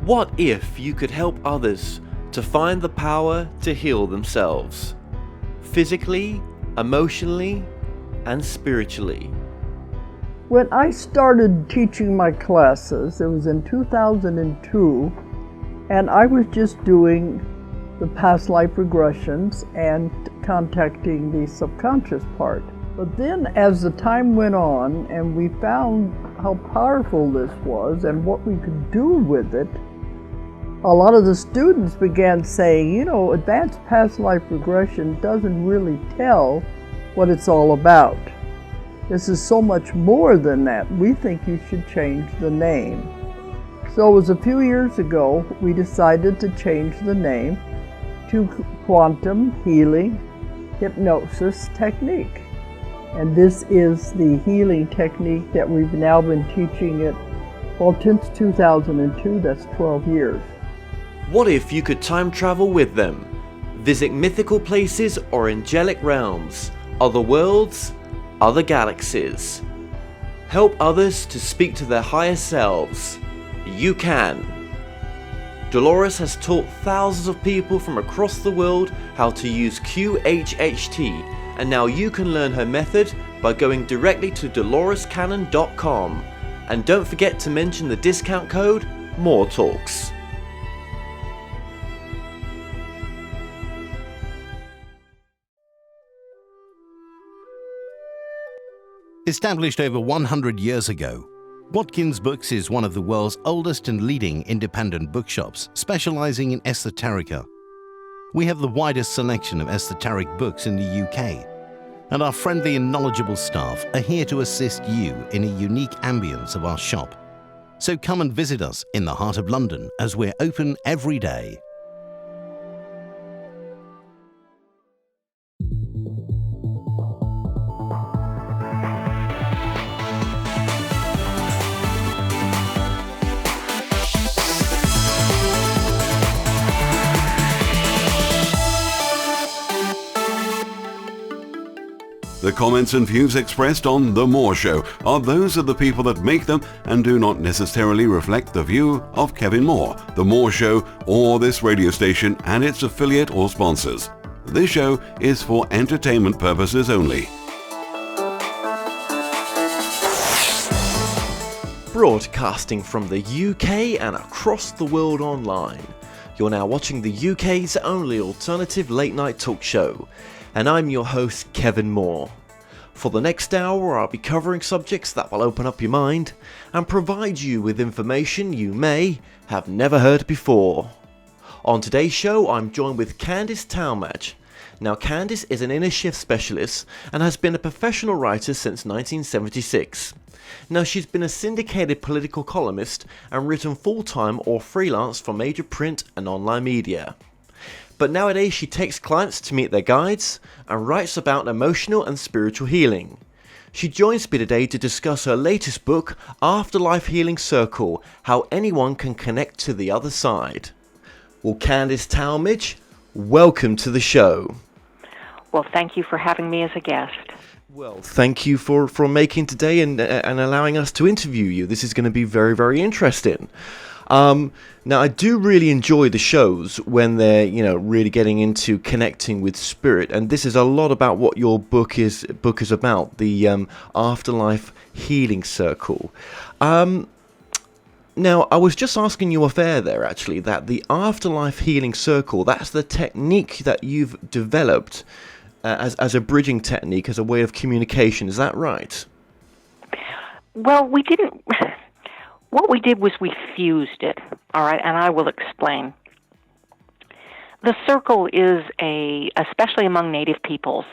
What if you could help others to find the power to heal themselves? Physically, emotionally, and spiritually. When I started teaching my classes, it was in 2002, and I was just doing the past life regressions and contacting the subconscious part. But then as the time went on and we found how powerful this was and what we could do with it, a lot of the students began saying, you know, advanced past life regression doesn't really tell what it's all about. This is so much more than that. We think you should change the name. So it was a few years ago we decided to change the name to Quantum Healing Hypnosis Technique. And this is the healing technique that we've now been teaching it, well, since 2002, that's 12 years. What if you could time travel with them? Visit mythical places or angelic realms, other worlds, other galaxies. Help others to speak to their higher selves. You can. Dolores has taught thousands of people from across the world how to use QHHT, and now you can learn her method by going directly to dolorescannon.com. And don't forget to mention the discount code MORETALKS. Established over 100 years ago, Watkins Books is one of the world's oldest and leading independent bookshops specializing in esoterica. We have the widest selection of esoteric books in the UK, and our friendly and knowledgeable staff are here to assist you in a unique ambience of our shop. So come and visit us in the heart of London as we're open every day. The comments and views expressed on The More Show are those of the people that make them and do not necessarily reflect the view of Kevin Moore, The More Show, or this radio station and its affiliate or sponsors. This show is for entertainment purposes only. Broadcasting from the UK and across the world online. You're now watching the UK's only alternative late night talk show, and I'm your host, Kevin Moore. For the next hour, I'll be covering subjects that will open up your mind and provide you with information you may have never heard before. On today's show, I'm joined with Candace Talmadge. Now, Candace is an inner shift specialist and has been a professional writer since 1976. Now, she's been a syndicated political columnist and written full-time or freelance for major print and online media. But nowadays she takes clients to meet their guides and writes about emotional and spiritual healing. She joins me today to discuss her latest book, Afterlife Healing Circle, How Anyone Can Connect to the Other Side. Well, Candace Talmadge, welcome to the show. Well, thank you for having me as a guest. Well, thank you for making today and allowing us to interview you. This is going to be very, very interesting. Now, I do really enjoy the shows when they're, really getting into connecting with spirit, and this is a lot about what your book is about, the Afterlife Healing Circle. Now, I was just asking you off air there, actually, that the Afterlife Healing Circle, that's the technique that you've developed as a bridging technique, as a way of communication. Is that right? Well, we didn't... What we did was we fused it, all right, and I will explain. The circle is especially among Native peoples,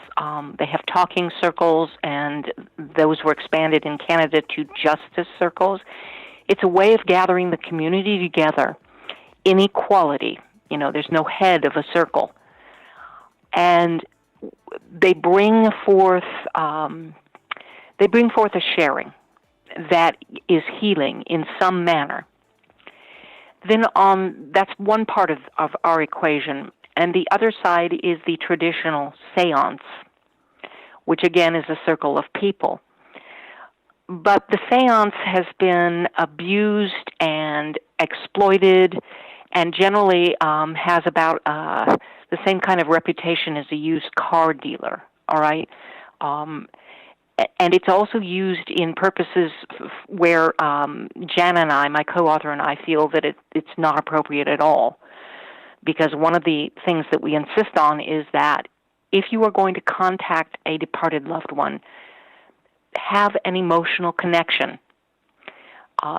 they have talking circles, and those were expanded in Canada to justice circles. It's a way of gathering the community together in equality. There's no head of a circle. And they bring forth a sharing that is healing in some manner. Then that's one part of our equation. And the other side is the traditional séance, which again is a circle of people. But the séance has been abused and exploited, and generally has about the same kind of reputation as a used car dealer, all right? And it's also used in purposes where Jan and I, my co-author and I, feel that it's not appropriate at all. Because one of the things that we insist on is that if you are going to contact a departed loved one, have an emotional connection.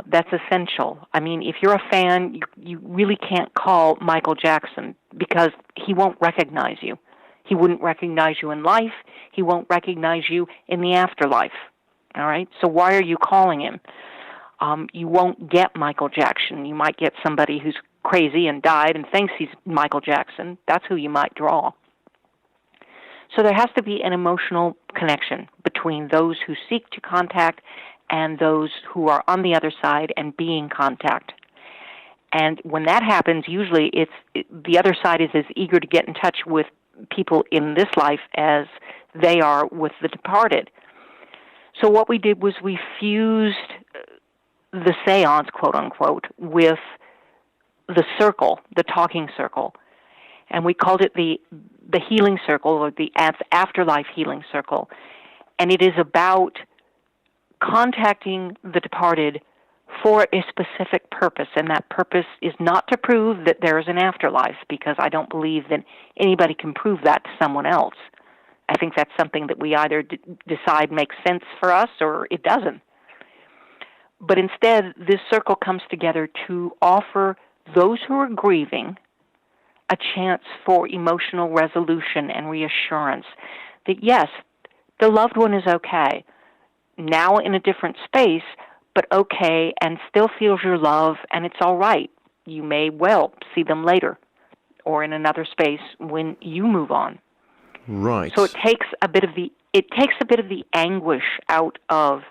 That's essential. I mean, if you're a fan, you really can't call Michael Jackson because he won't recognize you. He wouldn't recognize you in life. He won't recognize you in the afterlife. All right? So why are you calling him? You won't get Michael Jackson. You might get somebody who's crazy and died and thinks he's Michael Jackson. That's who you might draw. So there has to be an emotional connection between those who seek to contact and those who are on the other side and being contact. And when that happens, usually the other side is as eager to get in touch with people in this life as they are with the departed. So what we did was we fused the séance, quote unquote, with the circle, the talking circle. And we called it the healing circle, or the Afterlife Healing Circle. And it is about contacting the departed for a specific purpose, and that purpose is not to prove that there is an afterlife, because I don't believe that anybody can prove that to someone else. I think that's something that we either decide makes sense for us or it doesn't. But instead, this circle comes together to offer those who are grieving a chance for emotional resolution and reassurance that, yes, the loved one is okay, now in a different space, but okay, and still feels your love, and it's all right. You may well see them later or in another space when you move on. Right. So it takes a bit of the anguish out of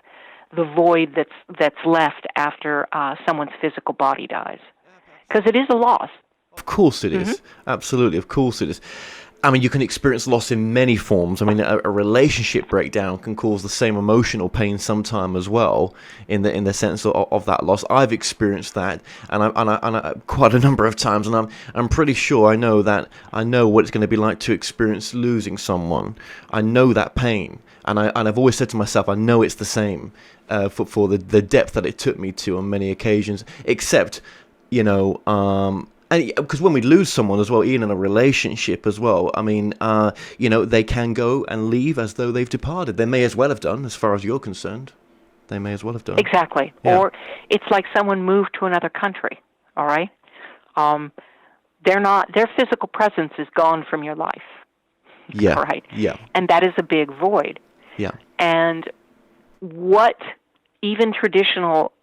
the void that's left after someone's physical body dies, because it is a loss. Of course it is. Absolutely, of course it is. I mean, you can experience loss in many forms. I mean, a relationship breakdown can cause the same emotional pain sometime as well, in the sense of that loss. I've experienced that, and I quite a number of times, and I'm pretty sure I know what it's going to be like to experience losing someone. I know that pain, and I've always said to myself, I know it's the same for the depth that it took me to on many occasions. Except, and because when we lose someone as well, even in a relationship as well, I mean, they can go and leave as though they've departed. They may as well have done, as far as you're concerned. They may as well have done. Exactly. Yeah. Or it's like someone moved to another country, all right? Their physical presence is gone from your life. Yeah. Right? Yeah. And that is a big void. Yeah. And what even traditional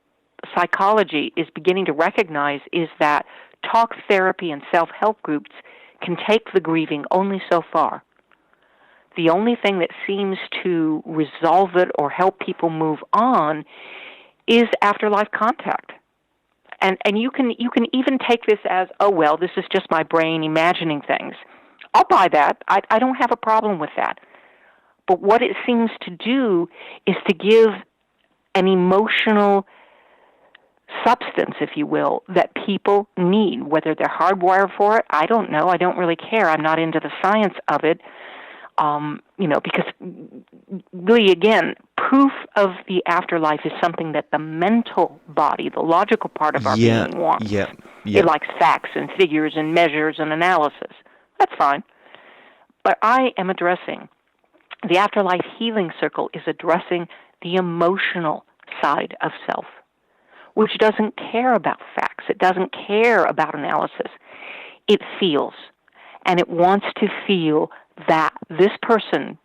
psychology is beginning to recognize is that talk therapy and self-help groups can take the grieving only so far. The only thing that seems to resolve it or help people move on is afterlife contact. And you can even take this as, oh, well, this is just my brain imagining things. I'll buy that. I don't have a problem with that. But what it seems to do is to give an emotional substance, if you will, that people need, whether they're hardwired for it. I don't know. I don't really care. I'm not into the science of it, because really, again, proof of the afterlife is something that the mental body, the logical part of our being wants. Yeah. It likes facts and figures and measures and analysis. That's fine. But I am addressing, the Afterlife Healing Circle is addressing the emotional side of self, which doesn't care about facts. It doesn't care about analysis. It feels, and it wants to feel that this person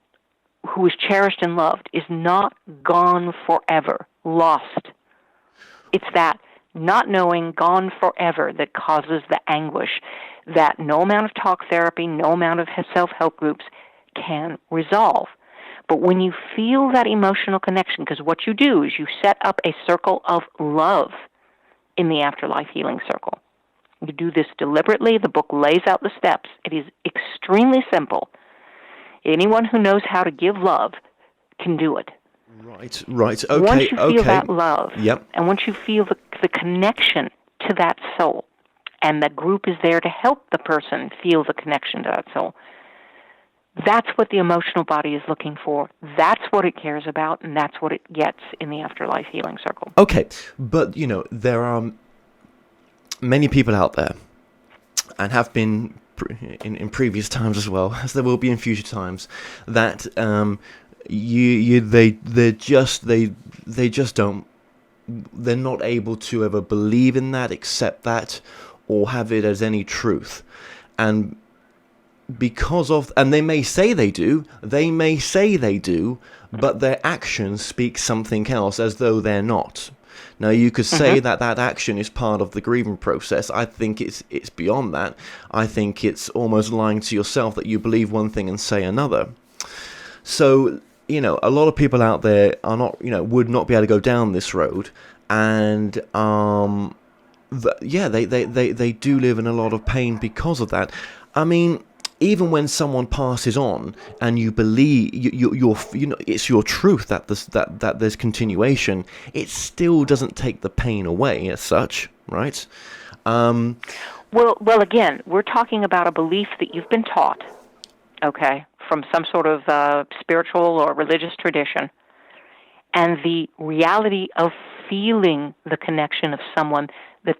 who is cherished and loved is not gone forever, lost. It's that not knowing, gone forever, that causes the anguish that no amount of talk therapy, no amount of self-help groups can resolve. But when you feel that emotional connection, because what you do is you set up a circle of love in the Afterlife Healing Circle. You do this deliberately. The book lays out the steps. It is extremely simple. Anyone who knows how to give love can do it. Right. Okay. Once you feel that love, Yep. and once you feel the connection to that soul. And the group is there to help the person feel the connection to that soul. That's what the emotional body is looking for. That's what it cares about, and that's what it gets in the Afterlife Healing Circle. Okay, but, there are many people out there, and have been in previous times as well, as there will be in future times, that they just don't, they're not able to ever believe in that, accept that, or have it as any truth. And and they may say they do, but their actions speak something else, as though they're not. Now, you could say that action is part of the grieving process. I think it's beyond that. I think it's almost lying to yourself that you believe one thing and say another. So, a lot of people out there are not, would not be able to go down this road, and they do live in a lot of pain because of that. I mean, even when someone passes on and you believe it's your truth that there's continuation, it still doesn't take the pain away as such, right? Well, again, we're talking about a belief that you've been taught, okay, from some sort of spiritual or religious tradition, and the reality of feeling the connection of someone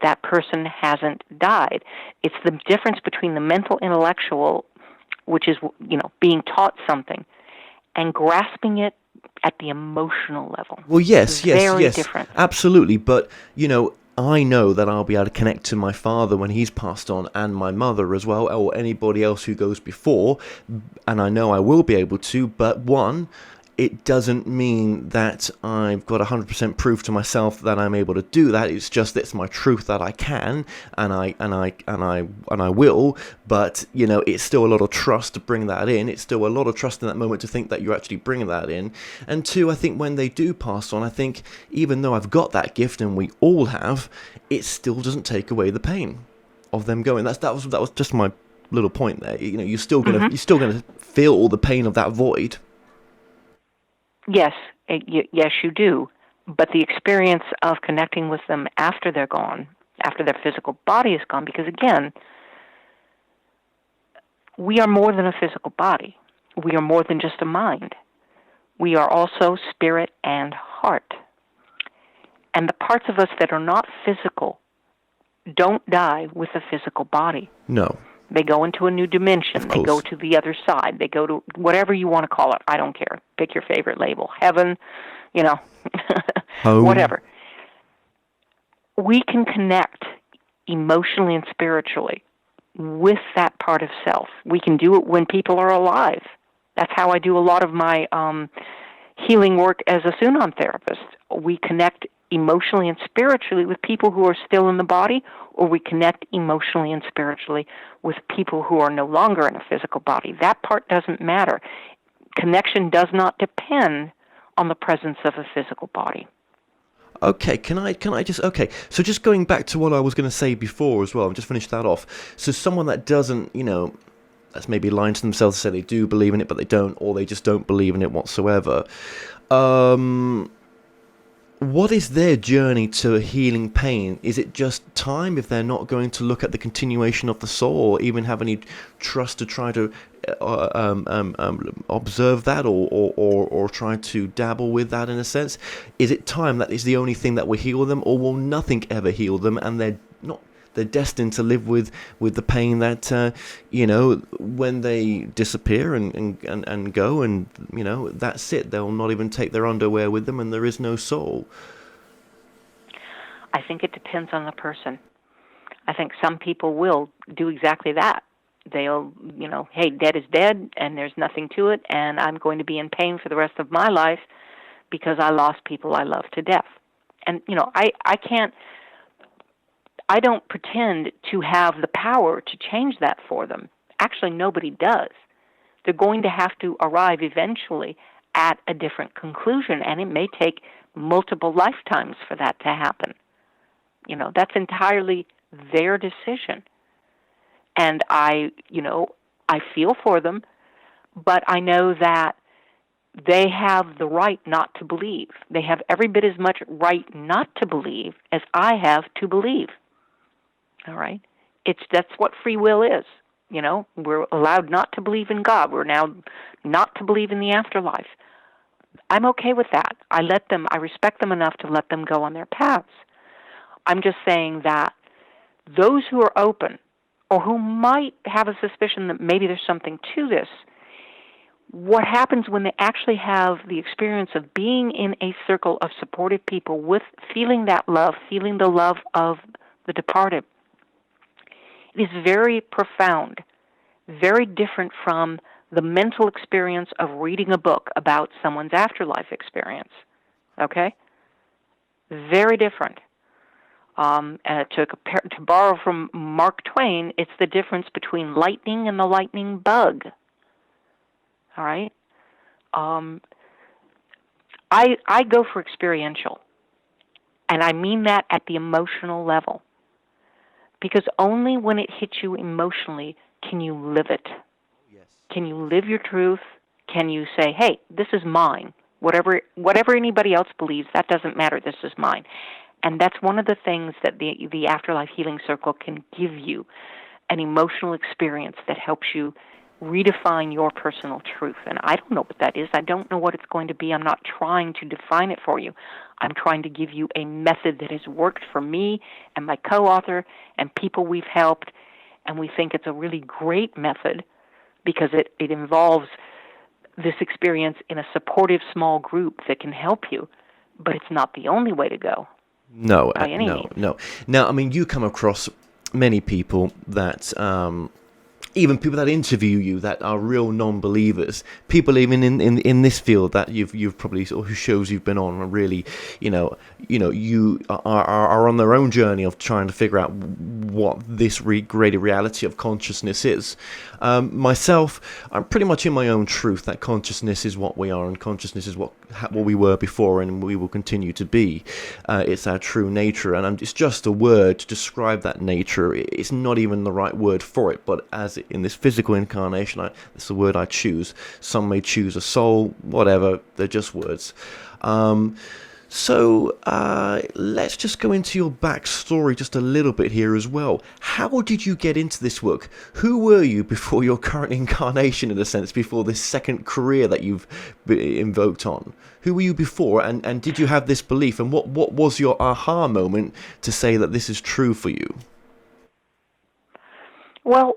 that person hasn't died. It's the difference between the mental intellectual, which is, being taught something, and grasping it at the emotional level. Well, yes, different. Absolutely. But, I know that I'll be able to connect to my father when he's passed on, and my mother as well, or anybody else who goes before, and I know I will be able to, but it doesn't mean that I've got 100% proof to myself that I'm able to do that. It's just it's my truth that I can, and I will. But it's still a lot of trust to bring that in. It's still a lot of trust in that moment to think that you're actually bringing that in. And two, I think when they do pass on, I think even though I've got that gift, and we all have, it still doesn't take away the pain of them going. That was just my little point there. You're still gonna feel all the pain of that void. Yes, yes, you do. But the experience of connecting with them after they're gone, after their physical body is gone, because again, we are more than a physical body. We are more than just a mind. We are also spirit and heart. And the parts of us that are not physical don't die with a physical body. No. They go into a new dimension. They go to the other side. They go to whatever you want to call it. I don't care. Pick your favorite label. Heaven, Home. Whatever. We can connect emotionally and spiritually with that part of self. We can do it when people are alive. That's how I do a lot of my healing work as a Sunon therapist. We connect emotionally and spiritually with people who are still in the body, or we connect emotionally and spiritually with people who are no longer in a physical body. That part doesn't matter. Connection does not depend on the presence of a physical body. Okay, can I just, so just going back to what I was going to say before as well, and just finish that off. So someone that doesn't, that's maybe lying to themselves to say they do believe in it, but they don't, or they just don't believe in it whatsoever. What is their journey to healing pain? Is it just time if they're not going to look at the continuation of the soul, or even have any trust to try to observe that, or try to dabble with that in a sense? Is it time that is the only thing that will heal them, or will nothing ever heal them, and they're destined to live with the pain that when they disappear and go, and that's it, they'll not even take their underwear with them, and there is no soul? I think it depends on the person. I think some people will do exactly that. They'll hey, dead is dead, and there's nothing to it, and I'm going to be in pain for the rest of my life because I lost people I love to death. And I don't pretend to have the power to change that for them. Actually, nobody does. They're going to have to arrive eventually at a different conclusion, and it may take multiple lifetimes for that to happen. That's entirely their decision. And I feel for them, but I know that they have the right not to believe. They have every bit as much right not to believe as I have to believe. All right? That's what free will is. You know, we're allowed not to believe in God. We're now not to believe in the afterlife. I'm okay with that. I respect them enough to let them go on their paths. I'm just saying that those who are open, or who might have a suspicion that maybe there's something to this, what happens when they actually have the experience of being in a circle of supportive people with feeling that love, feeling the love of the departed, it is very profound, very different from the mental experience of reading a book about someone's afterlife experience. Okay? Very different. To borrow from Mark Twain, it's the difference between lightning and the lightning bug. All right? I go for experiential, and I mean that at the emotional level, because only when it hits you emotionally can you live it. Yes. Can you live your truth? Can you say, hey, this is mine. Whatever anybody else believes, that doesn't matter. This is mine. And that's one of the things that the Afterlife Healing Circle can give you, an emotional experience that helps you redefine your personal truth. And I don't know what that is. I don't know what it's going to be. I'm not trying to define it for you. I'm trying to give you a method that has worked for me and my co-author and people we've helped, and we think it's a really great method because it involves this experience in a supportive small group that can help you, but it's not the only way to go. No. No. Now, I mean, you come across many people that, even people that interview you that are real non-believers, people even in this field that you've probably, or who shows you've been on, are really, you are on their own journey of trying to figure out what this greater reality of consciousness is. Myself, I'm pretty much in my own truth that consciousness is what we are, and consciousness is what we were before, and we will continue to be. It's our true nature, and it's just a word to describe that nature. It's not even the right word for it, but as in this physical incarnation, it's the word I choose. Some may choose a soul, whatever. They're just words. So let's just go into your backstory just a little bit here as well. How did you get into this work? Who were you before your current incarnation, in a sense, before this second career that you've been invoked on? Who were you before, and did you have this belief? And what was your aha moment to say that this is true for you? Well,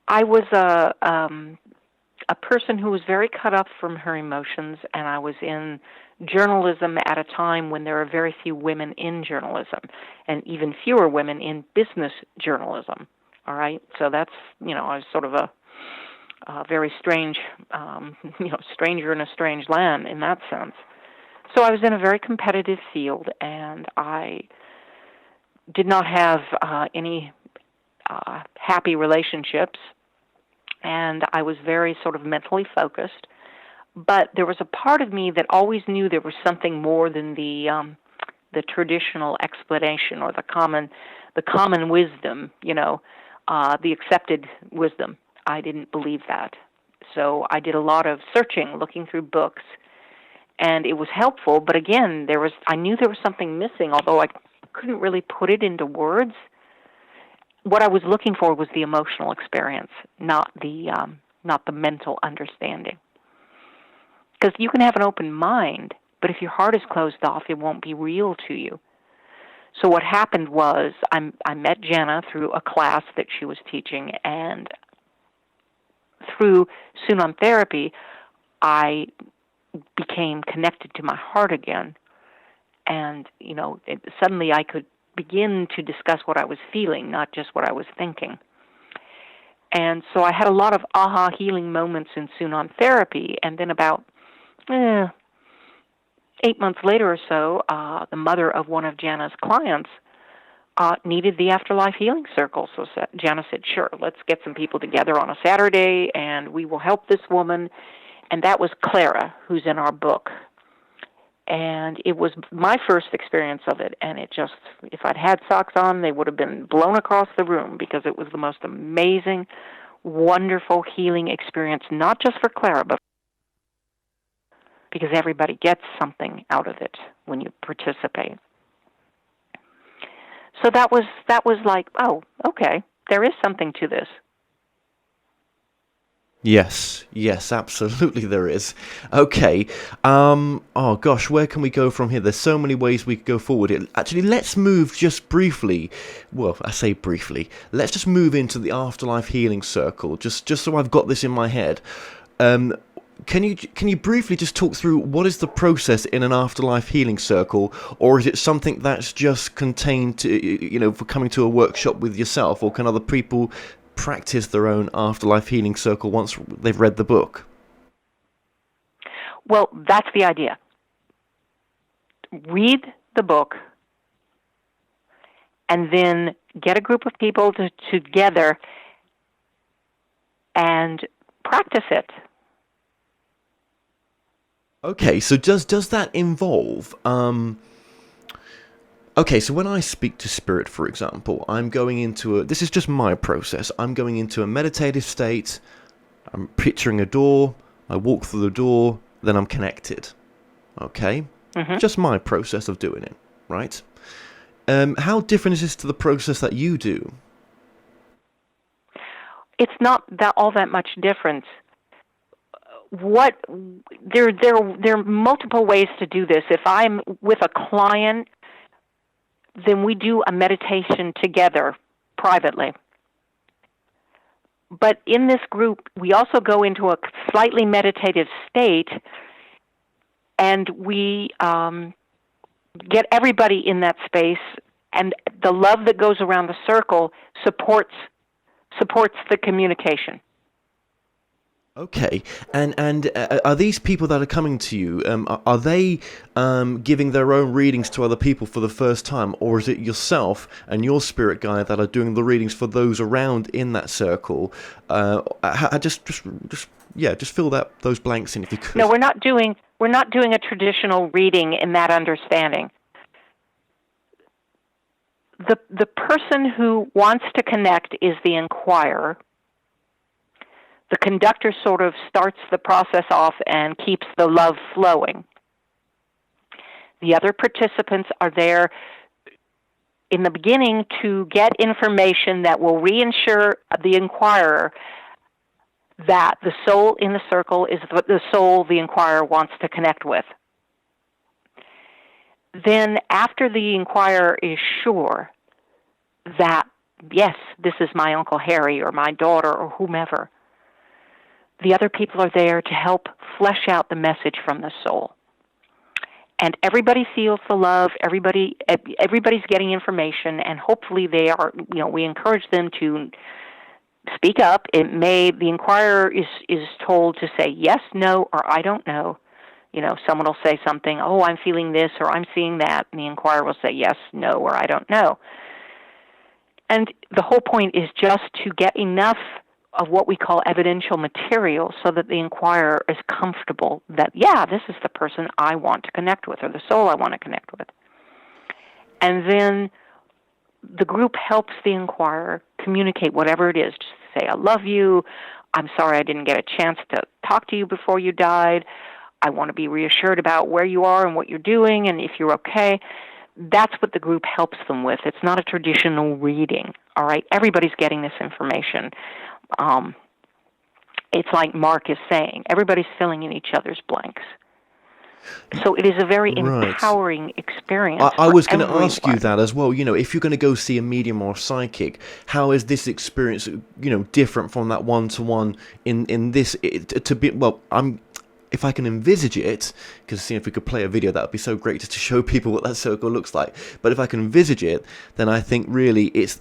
I was a person who was very cut off from her emotions, and I was in journalism at a time when there are very few women in journalism, and even fewer women in business journalism. All right, so that's, I was sort of a very strange, stranger in a strange land in that sense. So I was in a very competitive field, and I did not have any happy relationships, and I was very sort of mentally focused. But there was a part of me that always knew there was something more than the traditional explanation or the common wisdom, the accepted wisdom. I didn't believe that. So I did a lot of searching, looking through books, and it was helpful. But again, I knew there was something missing, although I couldn't really put it into words. What I was looking for was the emotional experience, not the mental understanding. Because you can have an open mind, but if your heart is closed off, it won't be real to you. So what happened was I met Jenna through a class that she was teaching, and through Sunon therapy, I became connected to my heart again. And, suddenly I could begin to discuss what I was feeling, not just what I was thinking. And so I had a lot of aha healing moments in Sunon therapy, and then about 8 months later or so, the mother of one of Jana's clients needed the Afterlife Healing Circle. So Jana said, sure, let's get some people together on a Saturday, and we will help this woman. And that was Clara, who's in our book. And it was my first experience of it, and it just, if I'd had socks on, they would have been blown across the room, because it was the most amazing, wonderful healing experience, not just for Clara, but because everybody gets something out of it when you participate. So that was like, oh, okay, there is something to this. Yes, absolutely there is. Okay, oh gosh, where can we go from here? There's so many ways we could go forward. Actually, let's move just briefly, well, I say briefly, let's just move into the Afterlife Healing Circle, just so I've got this in my head. Can you briefly just talk through what is the process in an Afterlife Healing Circle, or is it something that's just contained to, for coming to a workshop with yourself, or can other people practice their own Afterlife Healing Circle once they've read the book? Well, that's the idea. Read the book and then get a group of people together and practice it. Okay, so does that involve okay, so when I speak to spirit, for example, I'm going into this is just my process. I'm going into a meditative state. I'm picturing a door. I walk through the door, then I'm connected. Okay? Mm-hmm. Just my process of doing it, right? How different is this to the process that you do? It's not all that much different. There are multiple ways to do this. If I'm with a client, then we do a meditation together privately. But in this group, we also go into a slightly meditative state, and we get everybody in that space, and the love that goes around the circle supports the communication. Okay, and are these people that are coming to you, are they giving their own readings to other people for the first time, or is it yourself and your spirit guide that are doing the readings for those around in that circle? Just fill those blanks in if you could. No, we're not doing a traditional reading in that understanding. The person who wants to connect is the inquirer. The conductor sort of starts the process off and keeps the love flowing. The other participants are there in the beginning to get information that will reassure the inquirer that the soul in the circle is the soul the inquirer wants to connect with. Then, after the inquirer is sure that, yes, this is my Uncle Harry or my daughter or whomever, the other people are there to help flesh out the message from the soul. And everybody feels the love, everybody's getting information, and hopefully we encourage them to speak up. The inquirer is told to say yes, no, or I don't know. Someone will say something, oh, I'm feeling this, or I'm seeing that, and the inquirer will say yes, no, or I don't know. And the whole point is just to get enough of what we call evidential material so that the inquirer is comfortable that, yeah, this is the person I want to connect with, or the soul I want to connect with. And then the group helps the inquirer communicate whatever it is. Just say, I love you. I'm sorry I didn't get a chance to talk to you before you died. I want to be reassured about where you are and what you're doing and if you're okay. That's what the group helps them with. It's not a traditional reading, all right? Everybody's getting this information. It's like Mark is saying, everybody's filling in each other's blanks. So it is a very empowering experience. I was going to ask you that as well. If you're going to go see a medium or a psychic, how is this experience, different from that one-to-one in this? If I can envisage it, because if we could play a video, that would be so great just to show people what that circle looks like. But if I can envisage it, then I think really it's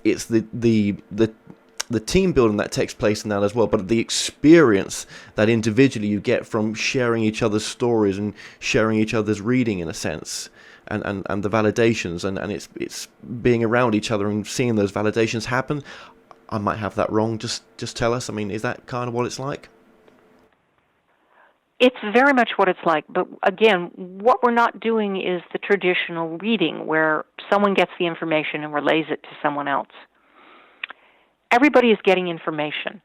the team building that takes place in that as well, but the experience that individually you get from sharing each other's stories and sharing each other's reading in a sense, and the validations, and it's being around each other and seeing those validations happen. I might have that wrong. Just tell us. I mean, is that kind of what it's like? It's very much what it's like, but again, what we're not doing is the traditional reading where someone gets the information and relays it to someone else. Everybody is getting information.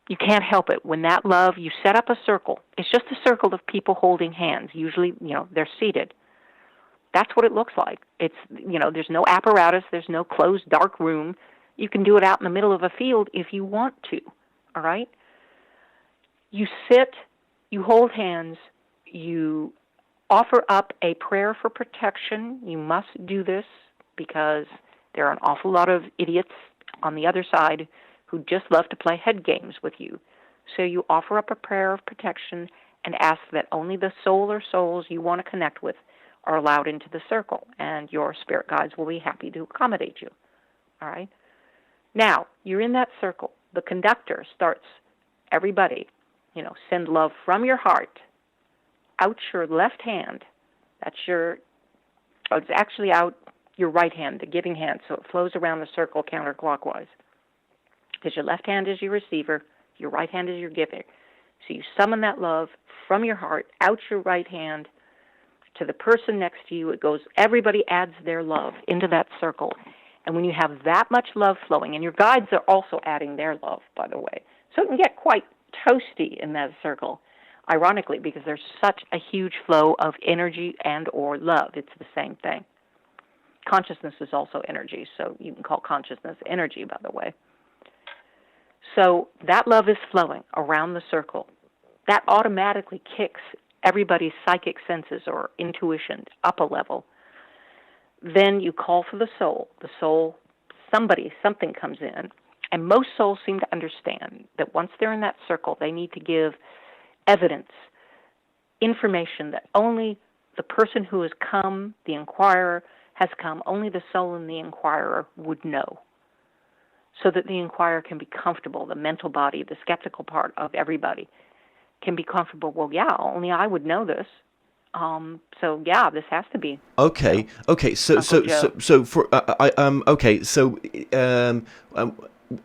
You can't help it. When that love, you set up a circle. It's just a circle of people holding hands. Usually, they're seated. That's what it looks like. It's, there's no apparatus, there's no closed dark room. You can do it out in the middle of a field if you want to, all right? You sit, you hold hands, you offer up a prayer for protection. You must do this because there are an awful lot of idiots on the other side who just love to play head games with you. So you offer up a prayer of protection and ask that only the soul or souls you want to connect with are allowed into the circle, and your spirit guides will be happy to accommodate you. All right? Now, you're in that circle. The conductor starts, everybody, send love from your heart out your left hand. It's actually out your right hand, the giving hand, so it flows around the circle counterclockwise. Because your left hand is your receiver, your right hand is your giver. So you summon that love from your heart out your right hand to the person next to you. It goes, everybody adds their love into that circle. And when you have that much love flowing, and your guides are also adding their love, by the way, so it can get quite toasty in that circle, ironically, because there's such a huge flow of energy and or love. It's the same thing. Consciousness is also energy, so you can call consciousness energy, by the way. So that love is flowing around the circle. That automatically kicks everybody's psychic senses or intuition up a level. Then you call for the soul. The soul, something comes in. And most souls seem to understand that once they're in that circle, they need to give evidence, information that only the person who has come, the inquirer, has come, only the soul and the inquirer would know, so that the inquirer can be comfortable, the mental body, the skeptical part of everybody can be comfortable. Well, yeah, only I would know this. So yeah, this has to be. Okay.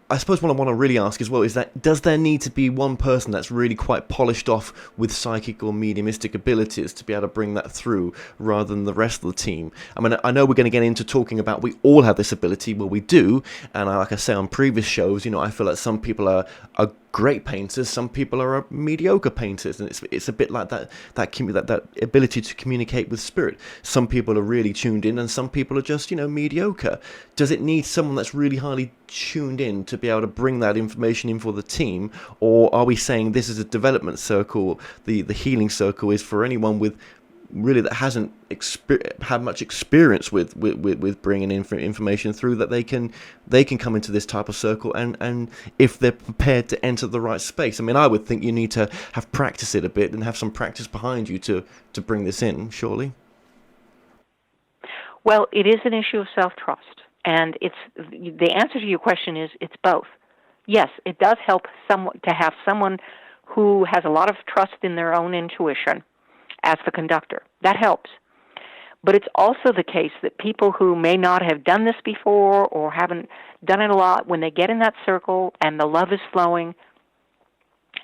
I suppose what I want to really ask as well is that, does there need to be one person that's really quite polished off with psychic or mediumistic abilities to be able to bring that through rather than the rest of the team? I mean, I know we're going to get into talking about we all have this ability. Well, we do. And like I say on previous shows, I feel like some people are great painters, some people are mediocre painters, and it's a bit like that ability to communicate with spirit. Some people are really tuned in and some people are just mediocre. Does it need someone that's really highly tuned in to be able to bring that information in for the team, or are we saying this is a development circle, the healing circle is for anyone with really that hasn't had much experience with bringing information through, that they can come into this type of circle, and if they're prepared to enter the right space? I mean, I would think you need to have practiced it a bit and have some practice behind you to bring this in, surely. Well, it is an issue of self-trust, and the answer to your question is it's both. Yes, it does help to have someone who has a lot of trust in their own intuition as the conductor. That helps. But it's also the case that people who may not have done this before or haven't done it a lot, when they get in that circle and the love is flowing,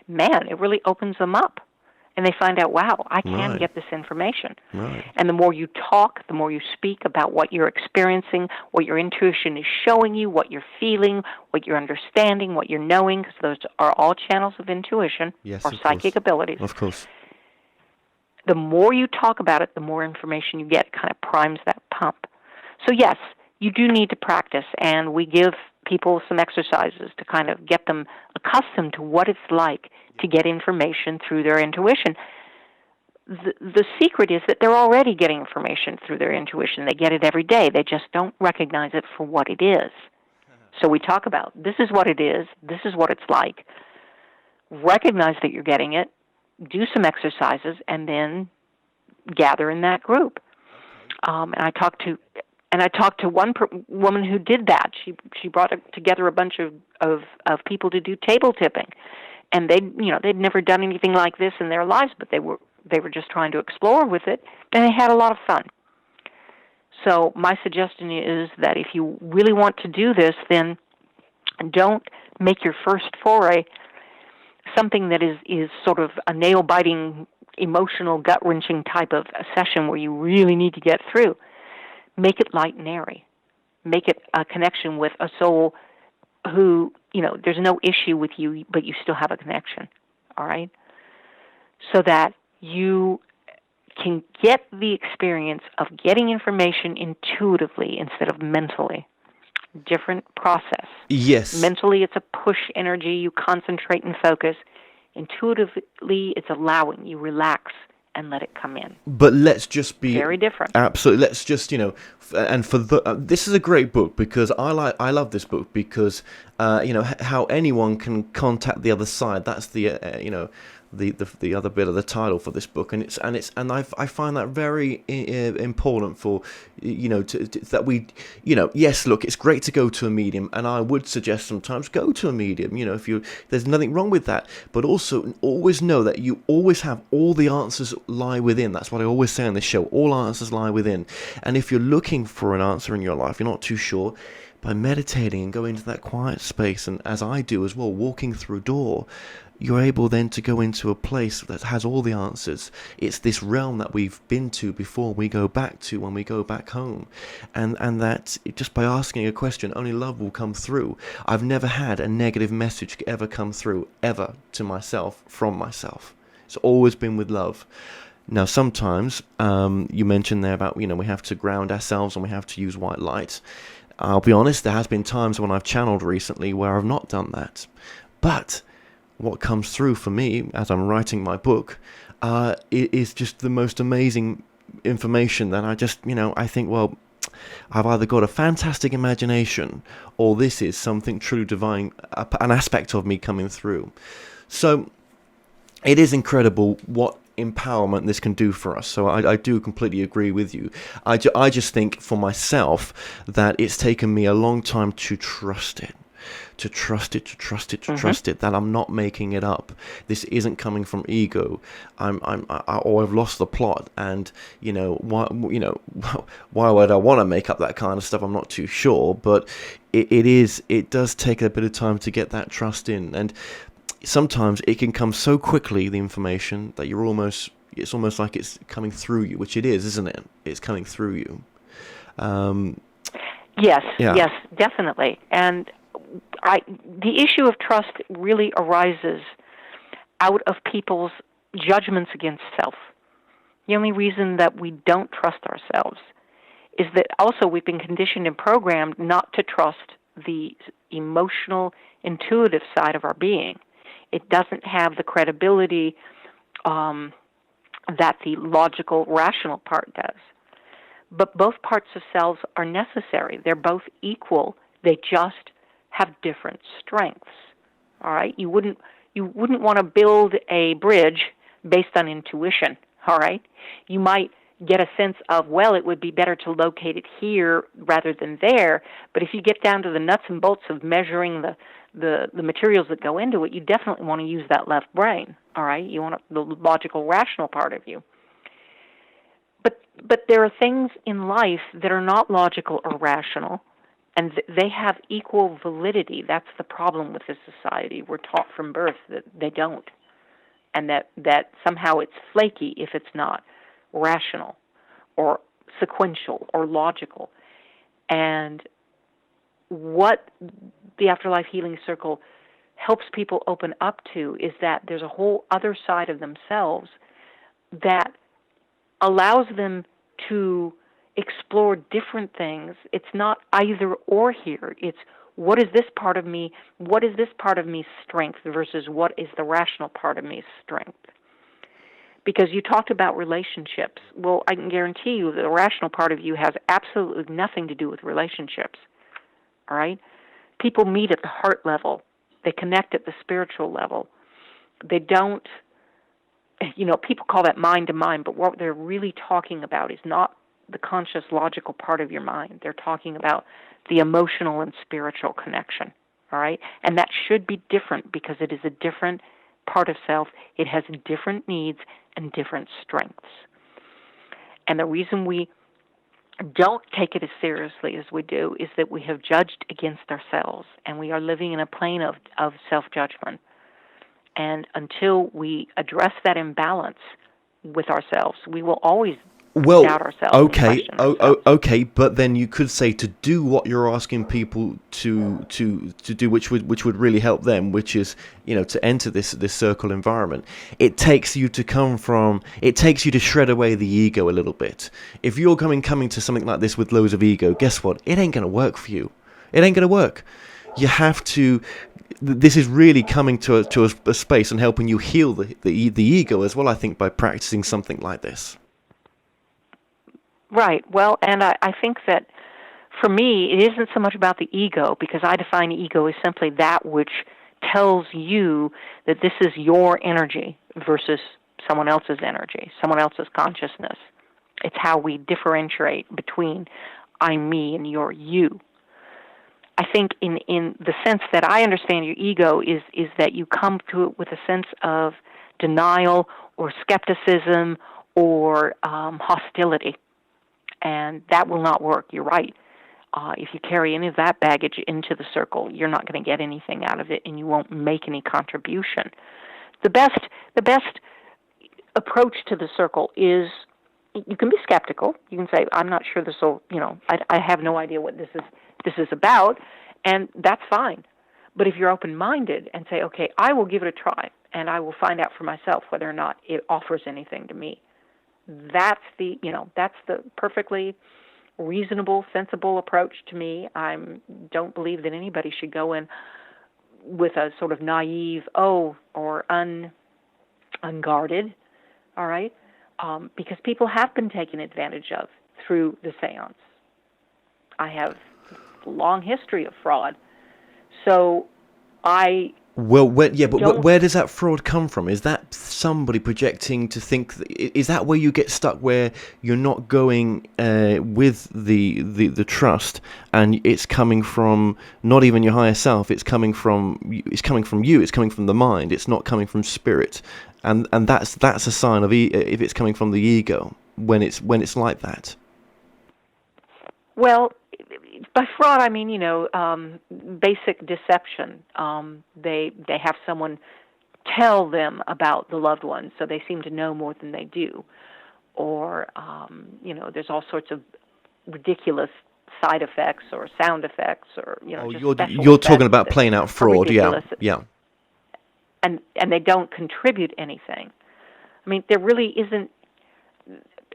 man, it really opens them up. And they find out, wow, I can get this information. Right. And the more you talk, the more you speak about what you're experiencing, what your intuition is showing you, what you're feeling, what you're understanding, what you're knowing, because those are all channels of intuition, yes, or psychic abilities. Of course. The more you talk about it, the more information you get. It kind of primes that pump. So yes, you do need to practice, and we give people some exercises to kind of get them accustomed to what it's like to get information through their intuition. The secret is that they're already getting information through their intuition. They get it every day. They just don't recognize it for what it is. So we talk about, this is what it is, this is what it's like. Recognize that you're getting it, do some exercises, and then gather in that group. And I talked to one woman who did that. She brought together a bunch of people to do table tipping, and they'd never done anything like this in their lives, but they were just trying to explore with it, and they had a lot of fun. So my suggestion is that if you really want to do this, then don't make your first foray something that is sort of a nail-biting, emotional, gut-wrenching type of a session where you really need to get through. Make it light and airy. Make it a connection with a soul who, there's no issue with you, but you still have a connection, all right? So that you can get the experience of getting information intuitively instead of mentally. Different process. Yes. Mentally, it's a push energy. You concentrate and focus. Intuitively, it's allowing. You relax and let it come in. But let's just be very different. Absolutely. Let's just, and for this is a great book because I love this book because how anyone can contact the other side. That's the other bit of the title for this book, and I find that very important for that we yes, look, it's great to go to a medium, and I would suggest sometimes go to a medium, if there's nothing wrong with that, but also always know that you always have all the answers lie within. That's what I always say on this show, all answers lie within. And if you're looking for an answer in your life, you're not too sure, by meditating and going into that quiet space, and as I do as well, walking through a door, you're able then to go into a place that has all the answers. It's this realm that we've been to before we go back to when we go back home. And that just by asking a question, only love will come through. I've never had a negative message ever come through, ever, to myself, from myself. It's always been with love. Now, sometimes, you mentioned there about, we have to ground ourselves and we have to use white light. I'll be honest, there has been times when I've channeled recently where I've not done that. But what comes through for me as I'm writing my book it is just the most amazing information that I just, I think, well, I've either got a fantastic imagination or this is something truly divine, an aspect of me coming through. So it is incredible what empowerment this can do for us. So I do completely agree with you. I just think for myself that it's taken me a long time to trust it. Trust it, that I'm not making it up. This isn't coming from ego. I've lost the plot, and why would I want to make up that kind of stuff? I'm not too sure, but it does take a bit of time to get that trust in, and sometimes it can come so quickly, the information, that it's almost like it's coming through you, which it is, isn't it? It's coming through you. Yes, definitely, and the issue of trust really arises out of people's judgments against self. The only reason that we don't trust ourselves is that also we've been conditioned and programmed not to trust the emotional, intuitive side of our being. It doesn't have the credibility that the logical, rational part does. But both parts of selves are necessary. They're both equal. They just have different strengths. All right? You wouldn't want to build a bridge based on intuition. All right? You might get a sense of, well, it would be better to locate it here rather than there. But if you get down to the nuts and bolts of measuring the materials that go into it, you definitely want to use that left brain. All right? You want the logical, rational part of you. But there are things in life that are not logical or rational, and they have equal validity. That's the problem with this society. We're taught from birth that they don't, and that somehow it's flaky if it's not rational or sequential or logical. And what the Afterlife Healing Circle helps people open up to is that there's a whole other side of themselves that allows them to explore different things. It's not either or here. It's what is this part of me, what is this part of me's strength versus what is the rational part of me's strength. Because you talked about relationships. Well, I can guarantee you the rational part of you has absolutely nothing to do with relationships. All right? People meet at the heart level. They connect at the spiritual level. They don't, people call that mind to mind, but what they're really talking about is not the conscious, logical part of your mind. They're talking about the emotional and spiritual connection, all right? And that should be different because it is a different part of self. It has different needs and different strengths. And the reason we don't take it as seriously as we do is that we have judged against ourselves, and we are living in a plane of self-judgment. And until we address that imbalance with ourselves, we will always Well, doubt ourselves and okay, question ourselves. okay, but then you could say to do what you're asking people to do, which would really help them, which is, to enter this circle environment. It takes you to shred away the ego a little bit. If you're coming to something like this with loads of ego, guess what? It ain't gonna work for you. It ain't gonna work. You have to. This is really coming to a space and helping you heal the ego as well, I think, by practicing something like this. Right. Well, and I think that for me, it isn't so much about the ego, because I define ego as simply that which tells you that this is your energy versus someone else's energy, someone else's consciousness. It's how we differentiate between I'm me and you're you. I think in the sense that I understand your ego is that you come to it with a sense of denial or skepticism or hostility. And that will not work. You're right. If you carry any of that baggage into the circle, you're not going to get anything out of it, and you won't make any contribution. The best approach to the circle is, you can be skeptical. You can say, I'm not sure this will, I have no idea what this is about, and that's fine. But if you're open-minded and say, okay, I will give it a try, and I will find out for myself whether or not it offers anything to me. That's the perfectly reasonable, sensible approach to me. I don't believe that anybody should go in with a sort of naive, or unguarded, all right? Because people have been taken advantage of through the séance. I have a long history of fraud, so Well, where does that fraud come from? Is that somebody projecting to think? Is that where you get stuck, where you're not going with the trust, and it's coming from not even your higher self? It's coming from you. It's coming from the mind. It's not coming from spirit, and that's a sign of if it's coming from the ego when it's like that. Well, by fraud, I mean, basic deception. They have someone tell them about the loved one, so they seem to know more than they do. Or, there's all sorts of ridiculous side effects or sound effects, or, you're talking about playing out fraud, yeah. And they don't contribute anything. I mean, there really isn't.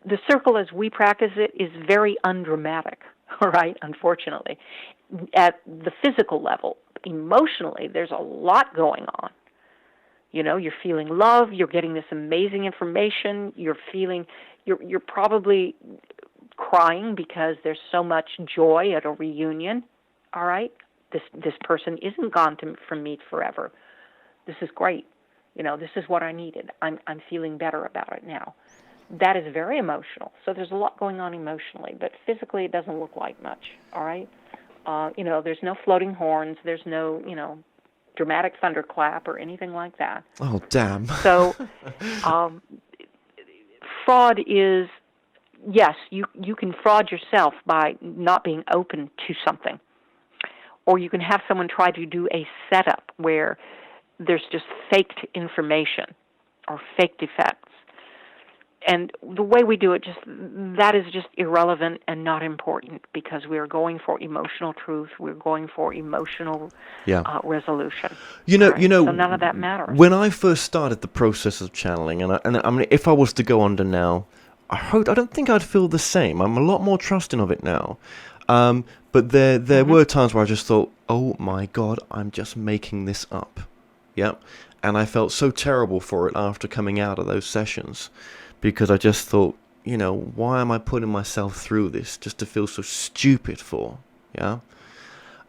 The circle as we practice it is very undramatic. All right, unfortunately. At the physical level, emotionally, there's a lot going on. You're feeling love, you're getting this amazing information, you're probably crying because there's so much joy at a reunion. All right? This person isn't gone from me forever. This is great. This is what I needed. I'm feeling better about it now. That is very emotional. So there's a lot going on emotionally, but physically it doesn't look like much, all right? There's no floating horns. There's no, dramatic thunderclap or anything like that. Oh, damn. So fraud is, yes, you can fraud yourself by not being open to something. Or you can have someone try to do a setup where there's just faked information or faked effects. And the way we do it, that is just irrelevant and not important, because we are going for emotional truth. We're going for emotional resolution. So none of that matters. When I first started the process of channeling, and I mean, if I was to go under now, I don't think I'd feel the same. I'm a lot more trusting of it now. But there were times where I just thought, oh my God, I'm just making this up. Yeah. And I felt so terrible for it after coming out of those sessions. Because I just thought, why am I putting myself through this just to feel so stupid for? Yeah.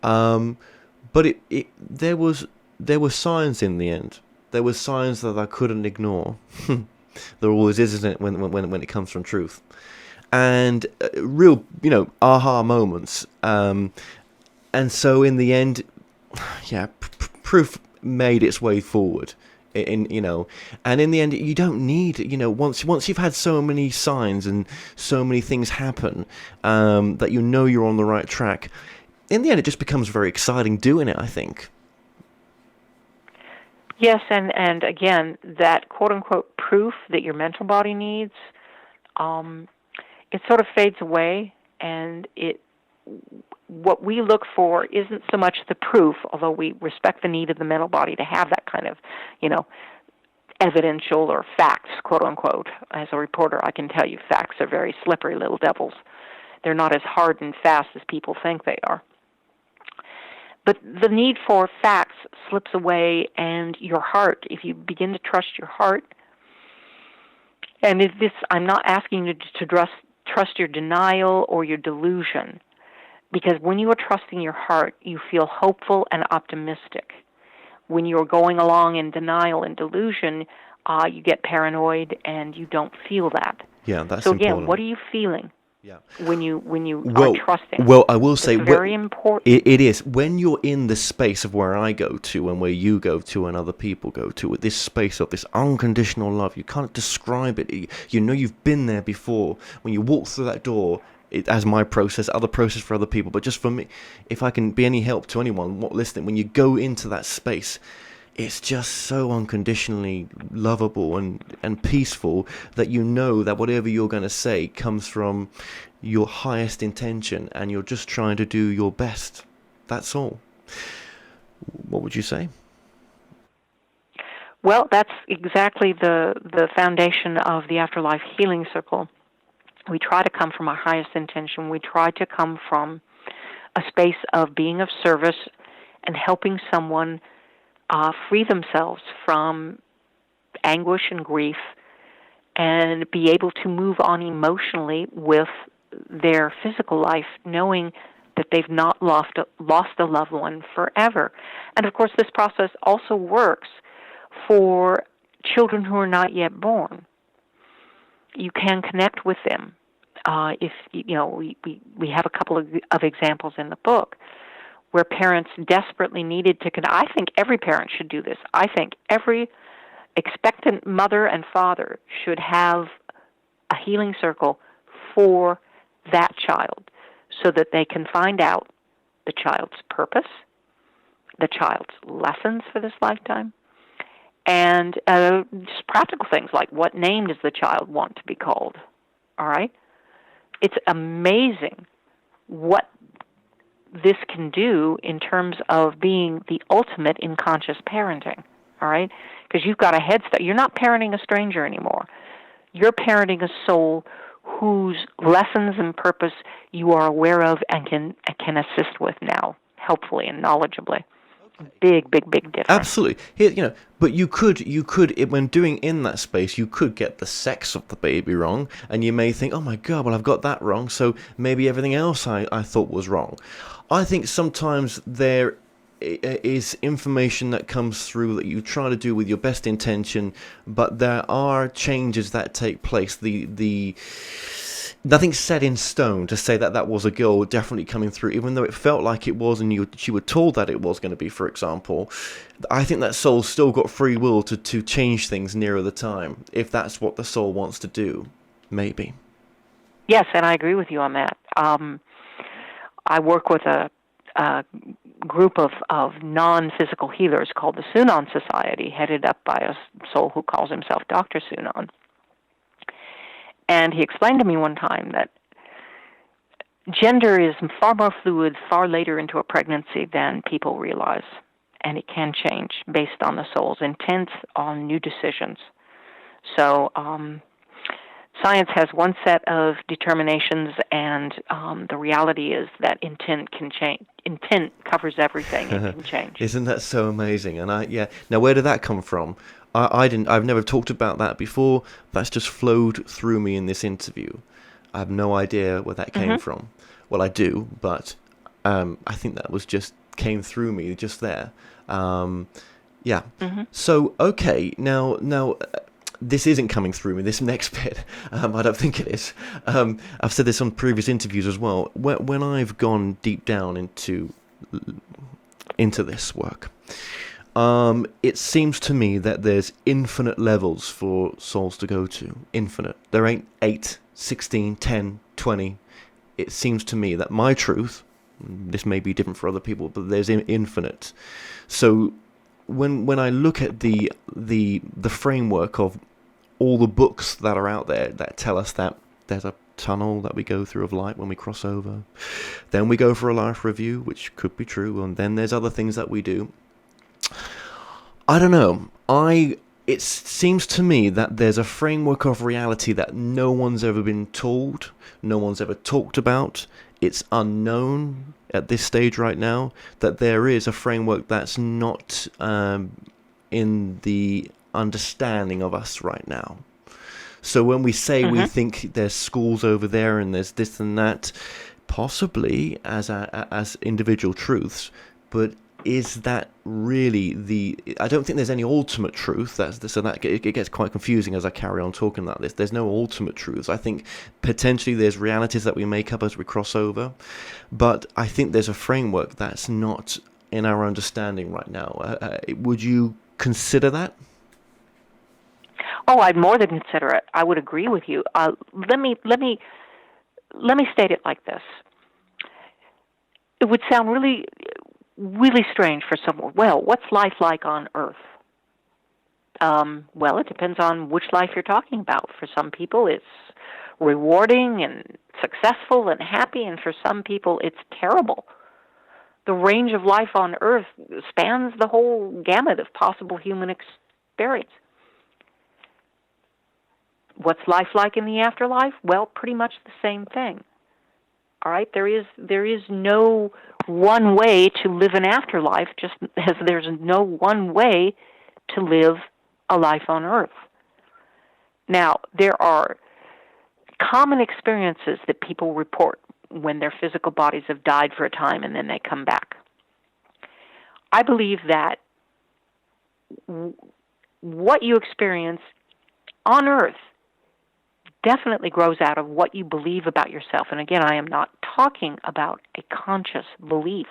But there were signs in the end. There were signs that I couldn't ignore. There always is, isn't it, when it comes from truth, and real, aha moments. And so in the end, proof made its way forward. And in the end, you don't need, once you've had so many signs and so many things happen, that you're on the right track. In the end, it just becomes very exciting doing it, I think. Yes, and again, that quote unquote proof that your mental body needs, it sort of fades away, and what we look for isn't so much the proof, although we respect the need of the mental body to have that kind of, evidential or facts, quote unquote. As a reporter, I can tell you facts are very slippery little devils. They're not as hard and fast as people think they are. But the need for facts slips away, and your heart, if you begin to trust your heart, and I'm not asking you to trust your denial or your delusion, because when you are trusting your heart, you feel hopeful and optimistic. When you're going along in denial and delusion, you get paranoid and you don't feel that. Yeah, that's so again, important. What are you feeling? Yeah. When you are trusting? Well, I will say it's very important. It is when you're in the space of where I go to and where you go to and other people go to, this space of this unconditional love. You can't describe it. You've been there before. When you walk through that door, as my process, other process for other people, but just for me, if I can be any help to anyone listening, when you go into that space, it's just so unconditionally lovable and peaceful that you know that whatever you're going to say comes from your highest intention and you're just trying to do your best. That's all. What would you say? Well, that's exactly the foundation of the Afterlife Healing Circle. We try to come from our highest intention. We try to come from a space of being of service and helping someone free themselves from anguish and grief and be able to move on emotionally with their physical life, knowing that they've not lost a loved one forever. And of course, this process also works for children who are not yet born. You can connect with them. If we have a couple of examples in the book where parents desperately needed to connect. I think every parent should do this. I think every expectant mother and father should have a healing circle for that child so that they can find out the child's purpose, the child's lessons for this lifetime, and just practical things like what name does the child want to be called, all right? It's amazing what this can do in terms of being the ultimate in conscious parenting, all right? Because you've got a head start. You're not parenting a stranger anymore. You're parenting a soul whose lessons and purpose you are aware of and can assist with now, helpfully and knowledgeably. Big difference. Absolutely. Here, but you could, when doing in that space, you could get the sex of the baby wrong, and you may think, oh my God, well, I've got that wrong, so maybe everything else I thought was wrong. I think sometimes there is information that comes through that you try to do with your best intention, but there are changes that take place. Nothing's set in stone to say that was a girl definitely coming through, even though it felt like it was and you were told that it was going to be, for example. I think that soul's still got free will to change things nearer the time, if that's what the soul wants to do, maybe. Yes, and I agree with you on that. I work with a group of non-physical healers called the Sunan Society, headed up by a soul who calls himself Dr. Sunan. And he explained to me one time that gender is far more fluid far later into a pregnancy than people realize. And it can change based on the soul's intent on new decisions. So science has one set of determinations, and the reality is that intent can change. Intent covers everything. It can change. Isn't that so amazing? And now where did that come from? I've never talked about that before. That's just flowed through me in this interview. I have no idea where that came from. Well, I do, but I think that was just came through me just there. Yeah. So, okay, now this isn't coming through me, this next bit. I don't think it is. I've said this on previous interviews as well. When I've gone deep down into this work, it seems to me that there's infinite levels for souls to go to. Infinite. There ain't 8, 16, 10, 20. It seems to me that my truth, this may be different for other people, but there's infinite. So when I look at the framework of all the books that are out there that tell us that there's a tunnel that we go through of light when we cross over. Then we go for a life review, which could be true, and then there's other things that we do. I don't know. It seems to me that there's a framework of reality that no one's ever been told, no one's ever talked about. It's unknown at this stage right now, that there is a framework that's not in the understanding of us right now. So when we say we think there's schools over there and there's this and that, possibly as individual truths, but is that really I don't think there's any ultimate truth. So that it gets quite confusing as I carry on talking about this. There's no ultimate truths. I think potentially there's realities that we make up as we cross over, but I think there's a framework that's not in our understanding right now. Would you consider that? Oh, I'd more than consider it. I would agree with you. Let me state it like this. It would sound really, really strange for someone. Well, what's life like on Earth? Well, it depends on which life you're talking about. For some people, it's rewarding and successful and happy, and for some people, it's terrible. The range of life on Earth spans the whole gamut of possible human experience. What's life like in the afterlife? Well, pretty much the same thing. All right, there is no one way to live an afterlife, just as there's no one way to live a life on Earth. Now, there are common experiences that people report when their physical bodies have died for a time and then they come back. I believe that what you experience on Earth definitely grows out of what you believe about yourself. And again, I am not talking about a conscious belief.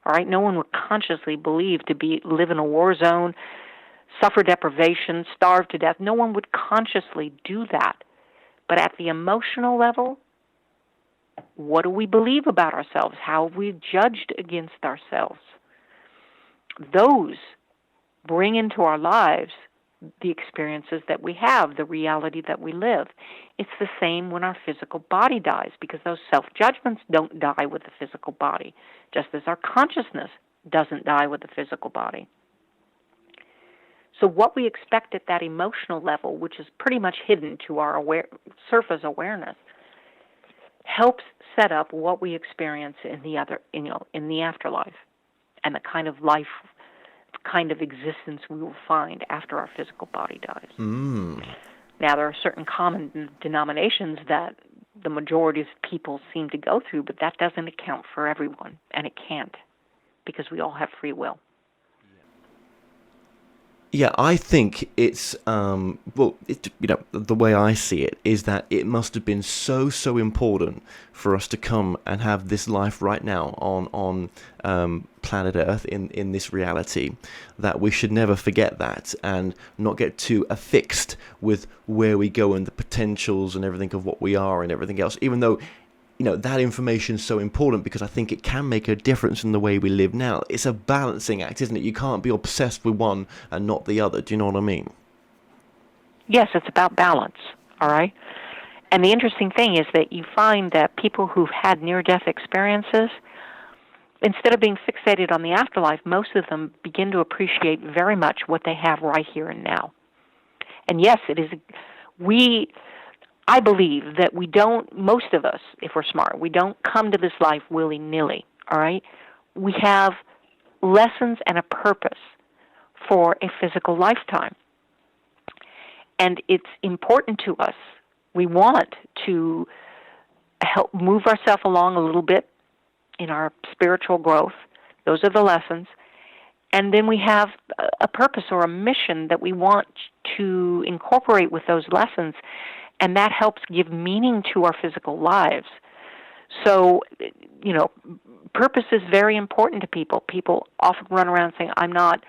All right, no one would consciously believe to live in a war zone, suffer deprivation, starve to death. No one would consciously do that. But at the emotional level, what do we believe about ourselves? How have we judged against ourselves? Those bring into our lives the experiences that we have, the reality that we live. It's the same when our physical body dies, because those self-judgments don't die with the physical body, just as our consciousness doesn't die with the physical body. So what we expect at that emotional level, which is pretty much hidden to our surface awareness, helps set up what we experience in the afterlife, and the kind of existence we will find after our physical body dies. Now, there are certain common denominations that the majority of people seem to go through, but that doesn't account for everyone, and it can't, because we all have free will. Yeah, I think it's the way I see it is that it must have been so important for us to come and have this life right now on planet Earth in this reality, that we should never forget that and not get too affixed with where we go and the potentials and everything of what we are and everything else, even though that information is so important, because I think it can make a difference in the way we live now. It's a balancing act, isn't it? You can't be obsessed with one and not the other. Do you know what I mean? Yes, it's about balance, all right? And the interesting thing is that you find that people who've had near-death experiences, instead of being fixated on the afterlife, most of them begin to appreciate very much what they have right here and now. And yes, I believe that most of us, if we're smart, we don't come to this life willy-nilly, all right? We have lessons and a purpose for a physical lifetime. And it's important to us. We want to help move ourselves along a little bit in our spiritual growth. Those are the lessons. And then we have a purpose or a mission that we want to incorporate with those lessons, and that helps give meaning to our physical lives. So, purpose is very important to people. People often run around saying, I'm not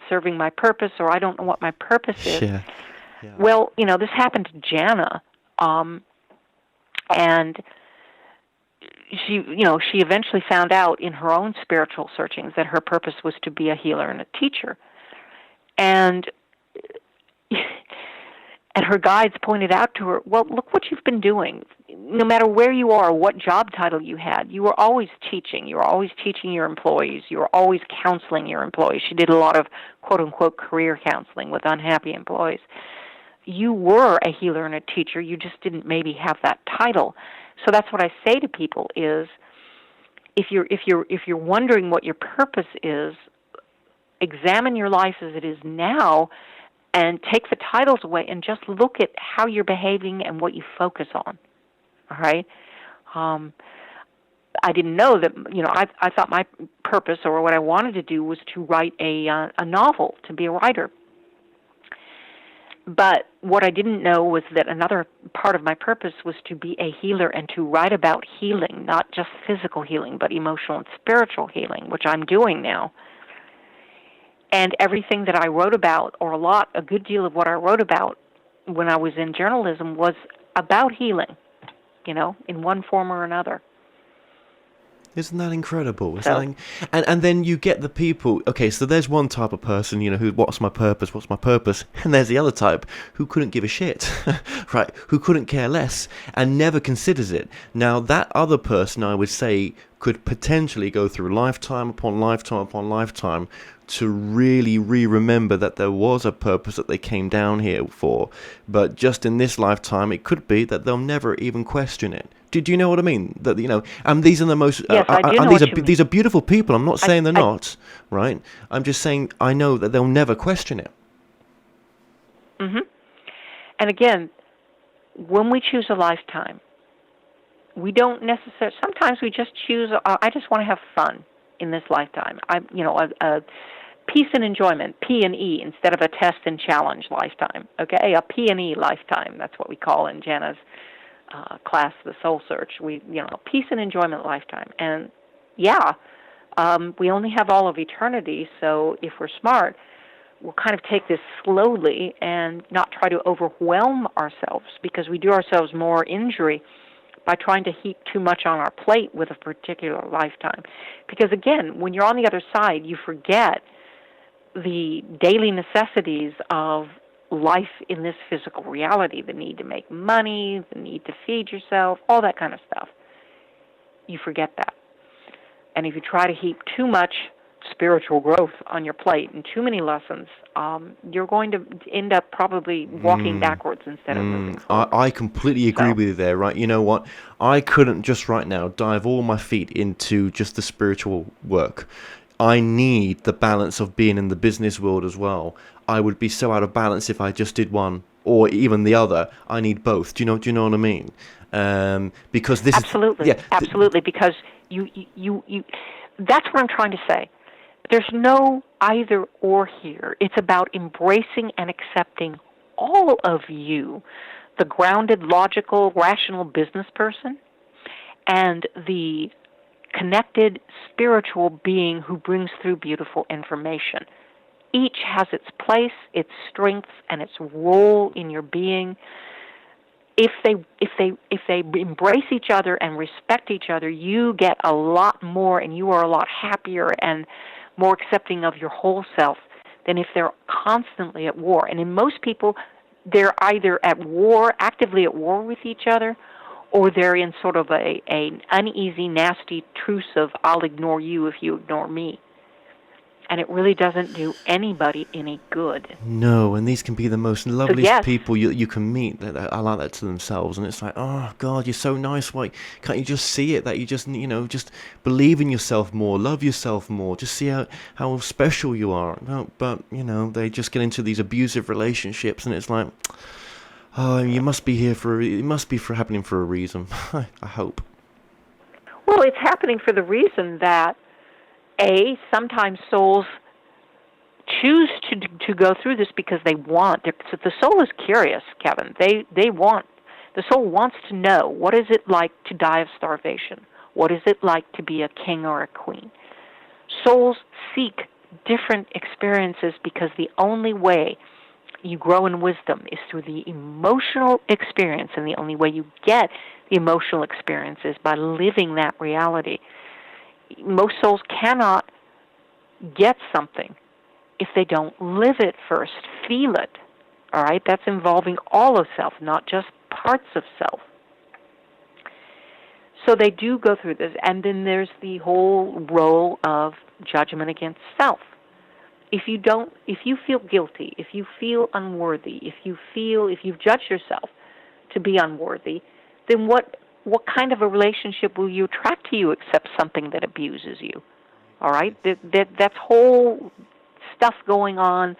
serving my purpose, or I don't know what my purpose is. Yeah. Well, this happened to Jana, and she eventually found out in her own spiritual searchings that her purpose was to be a healer and a teacher. And And her guides pointed out to her, well, look what you've been doing. No matter where you are, what job title you had, you were always teaching. You were always teaching your employees. You were always counseling your employees. She did a lot of quote-unquote career counseling with unhappy employees. You were a healer and a teacher. You just didn't maybe have that title. So that's what I say to people is, if you're wondering what your purpose is, examine your life as it is now, and take the titles away, and just look at how you're behaving and what you focus on. All right. I didn't know that. I thought my purpose or what I wanted to do was to write a novel, to be a writer. But what I didn't know was that another part of my purpose was to be a healer and to write about healing, not just physical healing, but emotional and spiritual healing, which I'm doing now. And everything that I wrote about, or a good deal of what I wrote about when I was in journalism was about healing, in one form or another. Isn't that incredible? And then you get the people, okay, so there's one type of person, who, what's my purpose? And there's the other type who couldn't give a shit, right? Who couldn't care less and never considers it. Now, that other person, I would say, could potentially go through lifetime upon lifetime upon lifetime to really remember that there was a purpose that they came down here for. But just in this lifetime, it could be that they'll never even question it. Do you know what I mean? That and these are the most. Yes, I do know what you mean. These are beautiful people. I'm not saying they're not, right? I'm just saying I know that they'll never question it. Mm-hmm. And again, when we choose a lifetime, we don't necessarily. Sometimes we just choose. I just want to have fun in this lifetime. A peace and enjoyment, P&E, instead of a test and challenge lifetime. Okay, a P&E lifetime. That's what we call in Jenna's class, the Soul Search. Peace and enjoyment lifetime. And we only have all of eternity, so if we're smart, we'll kind of take this slowly and not try to overwhelm ourselves, because we do ourselves more injury by trying to heap too much on our plate with a particular lifetime. Because again, when you're on the other side, you forget the daily necessities of life in this physical reality, the need to make money, the need to feed yourself, all that kind of stuff. You forget that. And if you try to heap too much spiritual growth on your plate and too many lessons, you're going to end up probably walking backwards instead of moving forward. I completely agree with you there, right? You know what? I couldn't just right now dive all my feet into just the spiritual work. I need the balance of being in the business world as well. I would be so out of balance if I just did one or even the other. I need both. Do you know what I mean? Because this absolutely. Because you that's what I'm trying to say. There's no either or here. It's about embracing and accepting all of you, the grounded, logical, rational business person, and the connected spiritual being who brings through beautiful information. Each has its place, its strengths, and its role in your being. If they embrace each other and respect each other, you get a lot more, and you are a lot happier and more accepting of your whole self than if they're constantly at war. And in most people, they're either at war, actively at war with each other, or they're in sort of an uneasy, nasty truce of I'll ignore you if you ignore me. And it really doesn't do anybody any good. No, and these can be the most loveliest people you can meet that are like that to themselves. And it's like, oh, God, you're so nice. Why can't you just see it? That you just, just believe in yourself more, love yourself more, just see how special you are. No, but, they just get into these abusive relationships, and it's like, oh, it must be happening for a reason. I hope. Well, it's happening for the reason that sometimes souls choose to go through this because they want. So the soul is curious, Kevin. The soul wants to know, what is it like to die of starvation? What is it like to be a king or a queen? Souls seek different experiences because the only way you grow in wisdom is through the emotional experience, and the only way you get the emotional experience is by living that reality. Most souls cannot get something if they don't live it first, feel it, all right? That's involving all of self, not just parts of self. So they do go through this, and then there's the whole role of judgment against self. If you feel guilty, if you feel unworthy, if you've judged yourself to be unworthy, then what kind of a relationship will you attract to you except something that abuses you? All right? That's whole stuff going on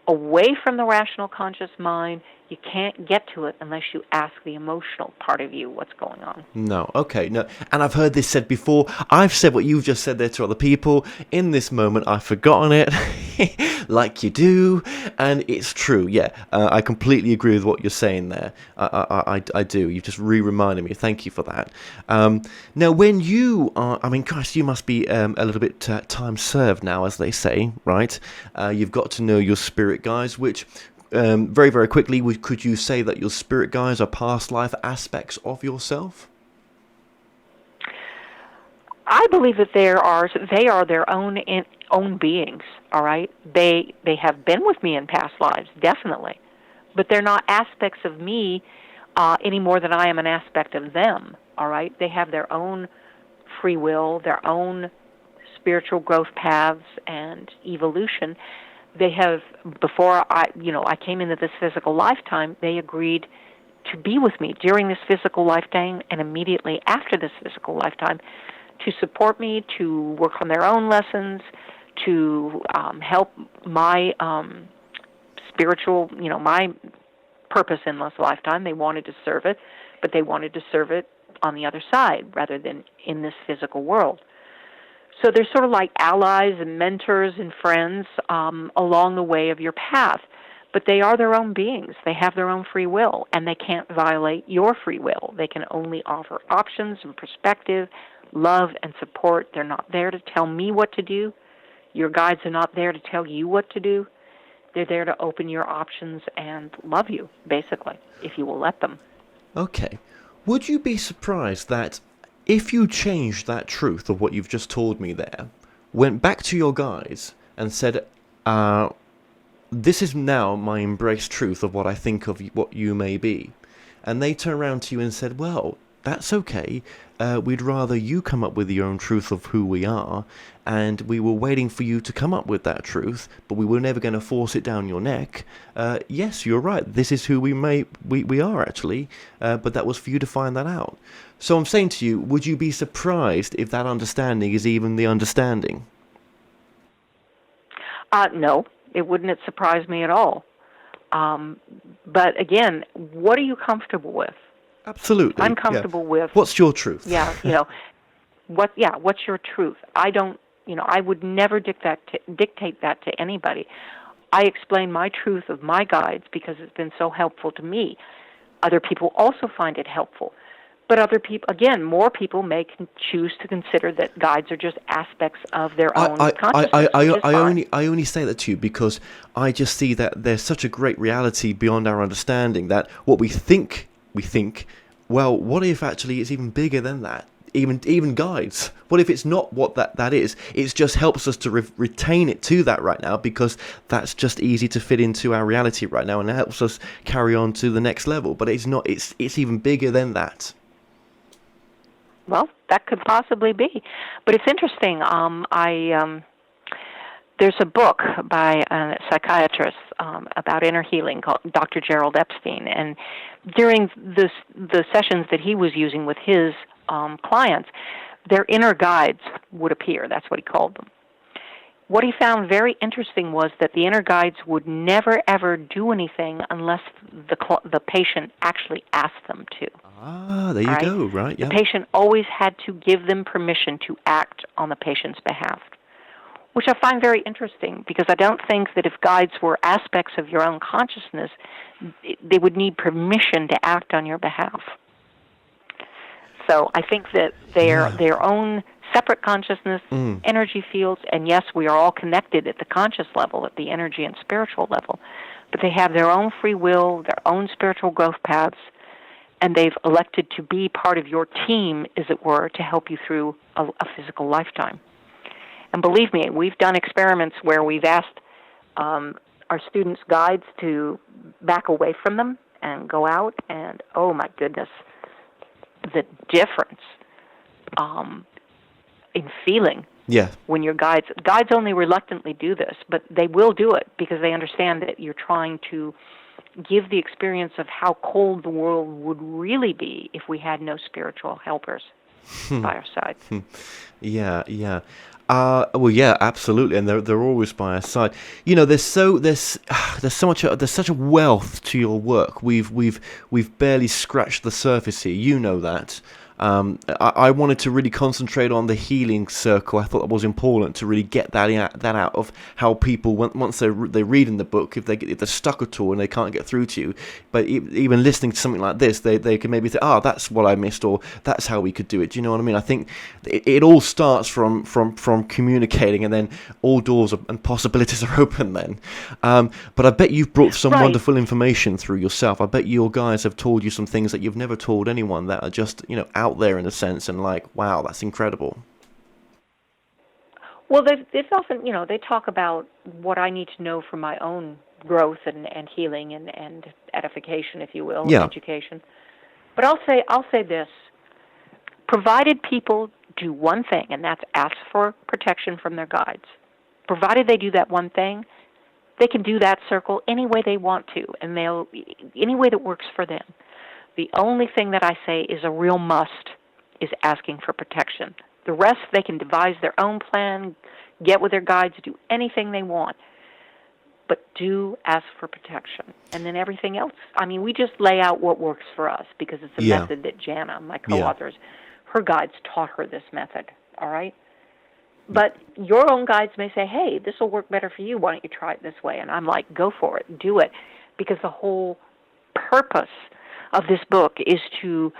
away from the rational conscious mind. You can't get to it unless you ask the emotional part of you what's going on. No, okay, no. And I've heard this said before. I've said what you've just said there to other people. In this moment, I've forgotten it, like you do, and it's true. Yeah, I completely agree with what you're saying there. I do. You've just reminded me. Thank you for that. Now, when you are, I mean, gosh, you must be a little bit time served now, as they say, right? You've got to know your spirit guides, which... very, very quickly, could you say that your spirit guides are past life aspects of yourself? I believe that they are their own beings. All right, they have been with me in past lives, definitely, but they're not aspects of me any more than I am an aspect of them. All right, they have their own free will, their own spiritual growth paths and evolution. They have, before I came into this physical lifetime, they agreed to be with me during this physical lifetime and immediately after this physical lifetime to support me, to work on their own lessons, to help my spiritual, my purpose in this lifetime. They wanted to serve it, but they wanted to serve it on the other side rather than in this physical world. So they're sort of like allies and mentors and friends along the way of your path. But they are their own beings. They have their own free will, and they can't violate your free will. They can only offer options and perspective, love and support. They're not there to tell me what to do. Your guides are not there to tell you what to do. They're there to open your options and love you, basically, if you will let them. Okay. Would you be surprised that if you changed that truth of what you've just told me there, went back to your guides and said, this is now my embraced truth of what I think of what you may be, and they turn around to you and said, well, that's okay, we'd rather you come up with your own truth of who we are, and we were waiting for you to come up with that truth, but we were never going to force it down your neck. Yes, you're right, this is who we are actually, but that was for you to find that out. So I'm saying to you, would you be surprised if that understanding is even the understanding? No, it wouldn't surprise me at all. But again, what are you comfortable with? Absolutely. I'm comfortable with... What's your truth? Yeah, what's your truth? I would never dictate that to anybody. I explain my truth of my guides because it's been so helpful to me. Other people also find it helpful. But other people, again, more people may choose to consider that guides are just aspects of their own consciousness. I only say that to you because I just see that there's such a great reality beyond our understanding that what we think, well, what if actually it's even bigger than that? Even guides. What if it's not what that is? It just helps us to retain it to that right now because that's just easy to fit into our reality right now and it helps us carry on to the next level. But it's not. It's even bigger than that. Well, that could possibly be. But it's interesting. There's a book by a psychiatrist about inner healing called Dr. Gerald Epstein. And during the sessions that he was using with his clients, their inner guides would appear. That's what he called them. What he found very interesting was that the inner guides would never, ever do anything unless the patient actually asked them to. Ah, there you go, right? Yeah. The patient always had to give them permission to act on the patient's behalf, which I find very interesting because I don't think that if guides were aspects of your own consciousness, they would need permission to act on your behalf. So I think that they're their own separate consciousness, energy fields, and yes, we are all connected at the conscious level, at the energy and spiritual level, but they have their own free will, their own spiritual growth paths, and they've elected to be part of your team, as it were, to help you through a physical lifetime. And believe me, we've done experiments where we've asked our students' guides to back away from them and go out, and oh my goodness, the difference in feeling. Yeah. When your guides only reluctantly do this, but they will do it because they understand that you're trying to give the experience of how cold the world would really be if we had no spiritual helpers by our side. Yeah, yeah. Well, yeah, absolutely, and they're always by our side. You know, there's such a wealth to your work. We've barely scratched the surface here. You know that. I wanted to really concentrate on the healing circle. I thought that was important to really get that out of how people, once they read in the book, if they're stuck at all and they can't get through to you, but even listening to something like this, they can maybe say, that's what I missed, or that's how we could do it. Do you know what I mean? I think it all starts from communicating, and then all doors and possibilities are open then. But I bet you've brought some wonderful information through yourself. I bet your guys have told you some things that you've never told anyone, that are just, out there in a sense, and like, wow, that's incredible. Well, they've often, they talk about what I need to know for my own growth and healing and edification, if you will, yeah. education. But I'll say this: provided people do one thing, and that's ask for protection from their guides. Provided they do that one thing, they can do that circle any way they want to, and any way that works for them. The only thing that I say is a real must is asking for protection. The rest, they can devise their own plan, get with their guides, do anything they want. But do ask for protection. And then everything else, we just lay out what works for us, because it's a method that Jana, my co-authors, her guides taught her this method, all right? But your own guides may say, hey, this will work better for you. Why don't you try it this way? And I'm like, go for it. Do it. Because the whole purpose of this book is to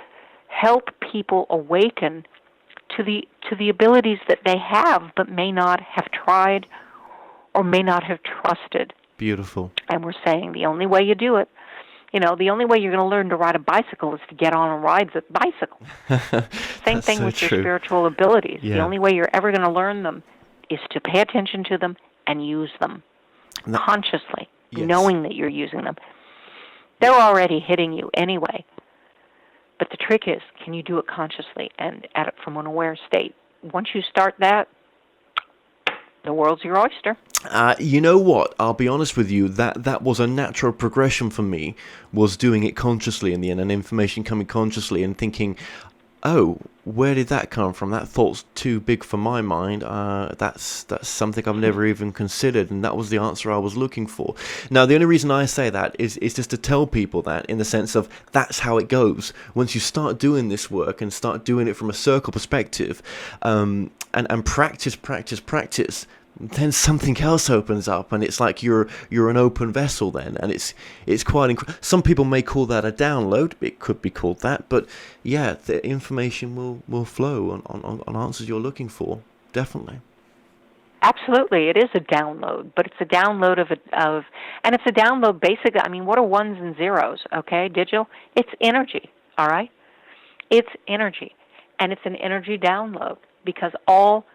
help people awaken to the abilities that they have but may not have tried or may not have trusted. Beautiful. And we're saying the only way you do it, the only way you're going to learn to ride a bicycle is to get on and ride the bicycle. Same thing with your spiritual abilities. Yeah. The only way you're ever going to learn them is to pay attention to them and use them consciously, knowing that you're using them. They're already hitting you anyway. But the trick is, can you do it consciously and at it from an aware state? Once you start that, the world's your oyster. You know what? I'll be honest with you. That was a natural progression for me, was doing it consciously in the end, and information coming consciously, and thinking, oh, where did that come from? That thought's too big for my mind. That's something I've never even considered, and that was the answer I was looking for. Now, the only reason I say that is just to tell people that, in the sense of that's how it goes. Once you start doing this work and start doing it from a circle perspective, and practice, then something else opens up, and it's like you're an open vessel then, and it's quite some people may call that a download. It could be called that, but yeah, the information will flow on answers you're looking for, definitely. Absolutely, it is a download, but it's a download and it's a download basically. What are ones and zeros? Okay, digital. It's energy. All right, it's energy, and it's an energy download, because all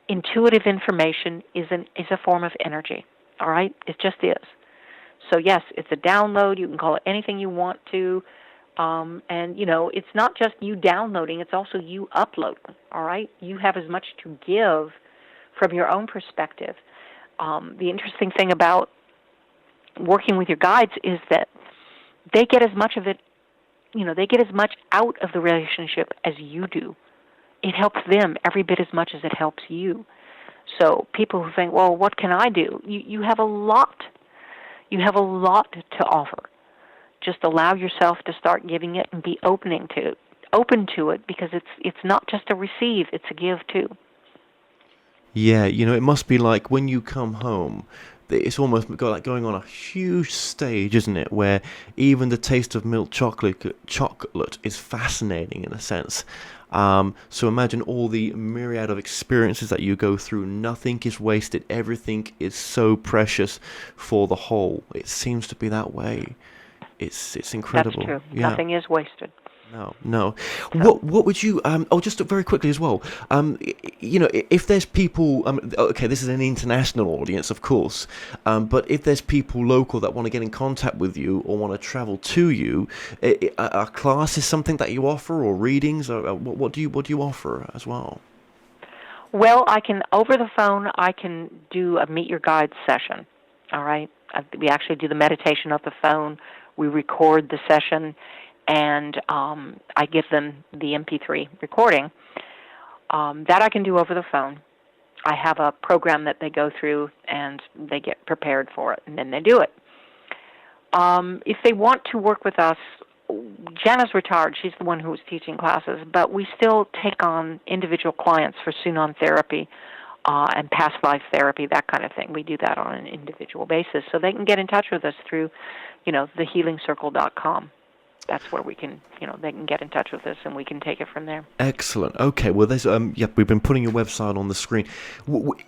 intuitive information is a form of energy, all right? It just is. So, yes, it's a download. You can call it anything you want to. And, it's not just you downloading. It's also you uploading, all right? You have as much to give from your own perspective. The interesting thing about working with your guides is that they get as much of it, they get as much out of the relationship as you do. It helps them every bit as much as it helps you. So people who think, well, what can I do? You have a lot. You have a lot to offer. Just allow yourself to start giving it and be open to it, because it's not just a receive, it's a give too. Yeah, it must be like when you come home, it's almost like going on a huge stage, isn't it? Where even the taste of milk chocolate is fascinating in a sense. So imagine all the myriad of experiences that you go through. Nothing is wasted. Everything is so precious for the whole. It seems to be that way. It's incredible. That's true. Yeah. Nothing is wasted. No. What would you? Just very quickly as well. If there's people, okay, this is an international audience, of course, but if there's people local that want to get in contact with you or want to travel to you, are classes something that you offer, or readings, or what do you offer as well? Well, over the phone, I can do a Meet Your Guide session. All right, we actually do the meditation off the phone. We record the session, and I give them the MP3 recording. That I can do over the phone. I have a program that they go through, and they get prepared for it, and then they do it. If they want to work with us, Jana's retired. She's the one who was teaching classes, but we still take on individual clients for Sunon therapy and past life therapy, that kind of thing. We do that on an individual basis, so they can get in touch with us through, thehealingcircle.com. That's where we can, they can get in touch with us, and we can take it from there. Excellent. Okay. Well, there's we've been putting your website on the screen.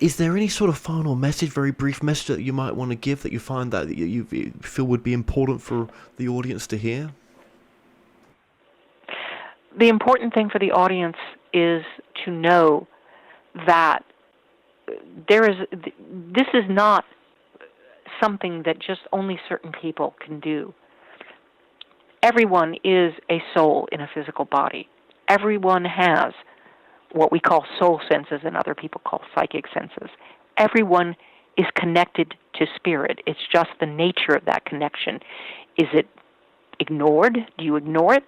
Is there any sort of final message, very brief message that you might want to give that you find that you feel would be important for the audience to hear? The important thing for the audience is to know that this is not something that just only certain people can do. Everyone is a soul in a physical body. Everyone has what we call soul senses and other people call psychic senses. Everyone is connected to spirit. It's just the nature of that connection. Is it ignored? Do you ignore it?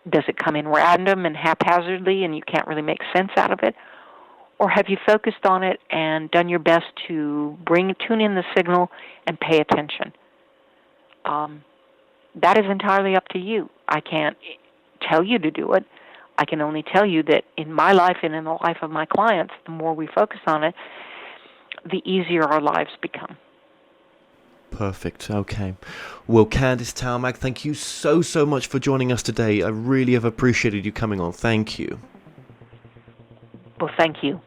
Does it come in random and haphazardly and you can't really make sense out of it? Or have you focused on it and done your best to tune in the signal and pay attention? That is entirely up to you. I can't tell you to do it. I can only tell you that in my life and in the life of my clients, the more we focus on it, the easier our lives become. Perfect. Okay. Well, Candace Talmag, thank you so much for joining us today. I really have appreciated you coming on. Thank you. Well, thank you.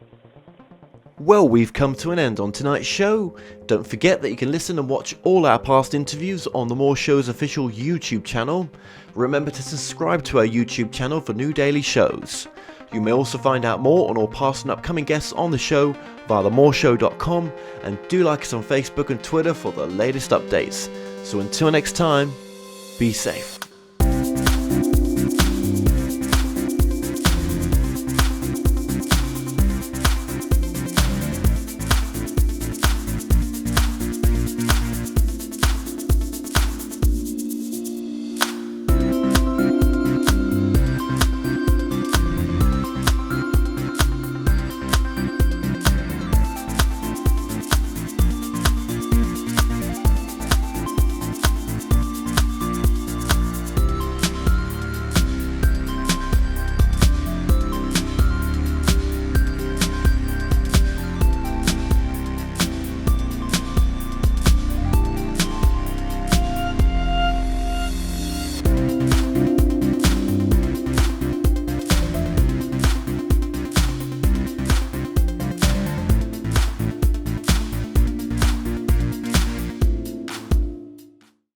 Well, we've come to an end on tonight's show. Don't forget that you can listen and watch all our past interviews on the More Show's official YouTube channel. Remember to subscribe to our YouTube channel for new daily shows. You may also find out more on all past and upcoming guests on the show via themoreshow.com, and do like us on Facebook and Twitter for the latest updates. So until next time, be safe.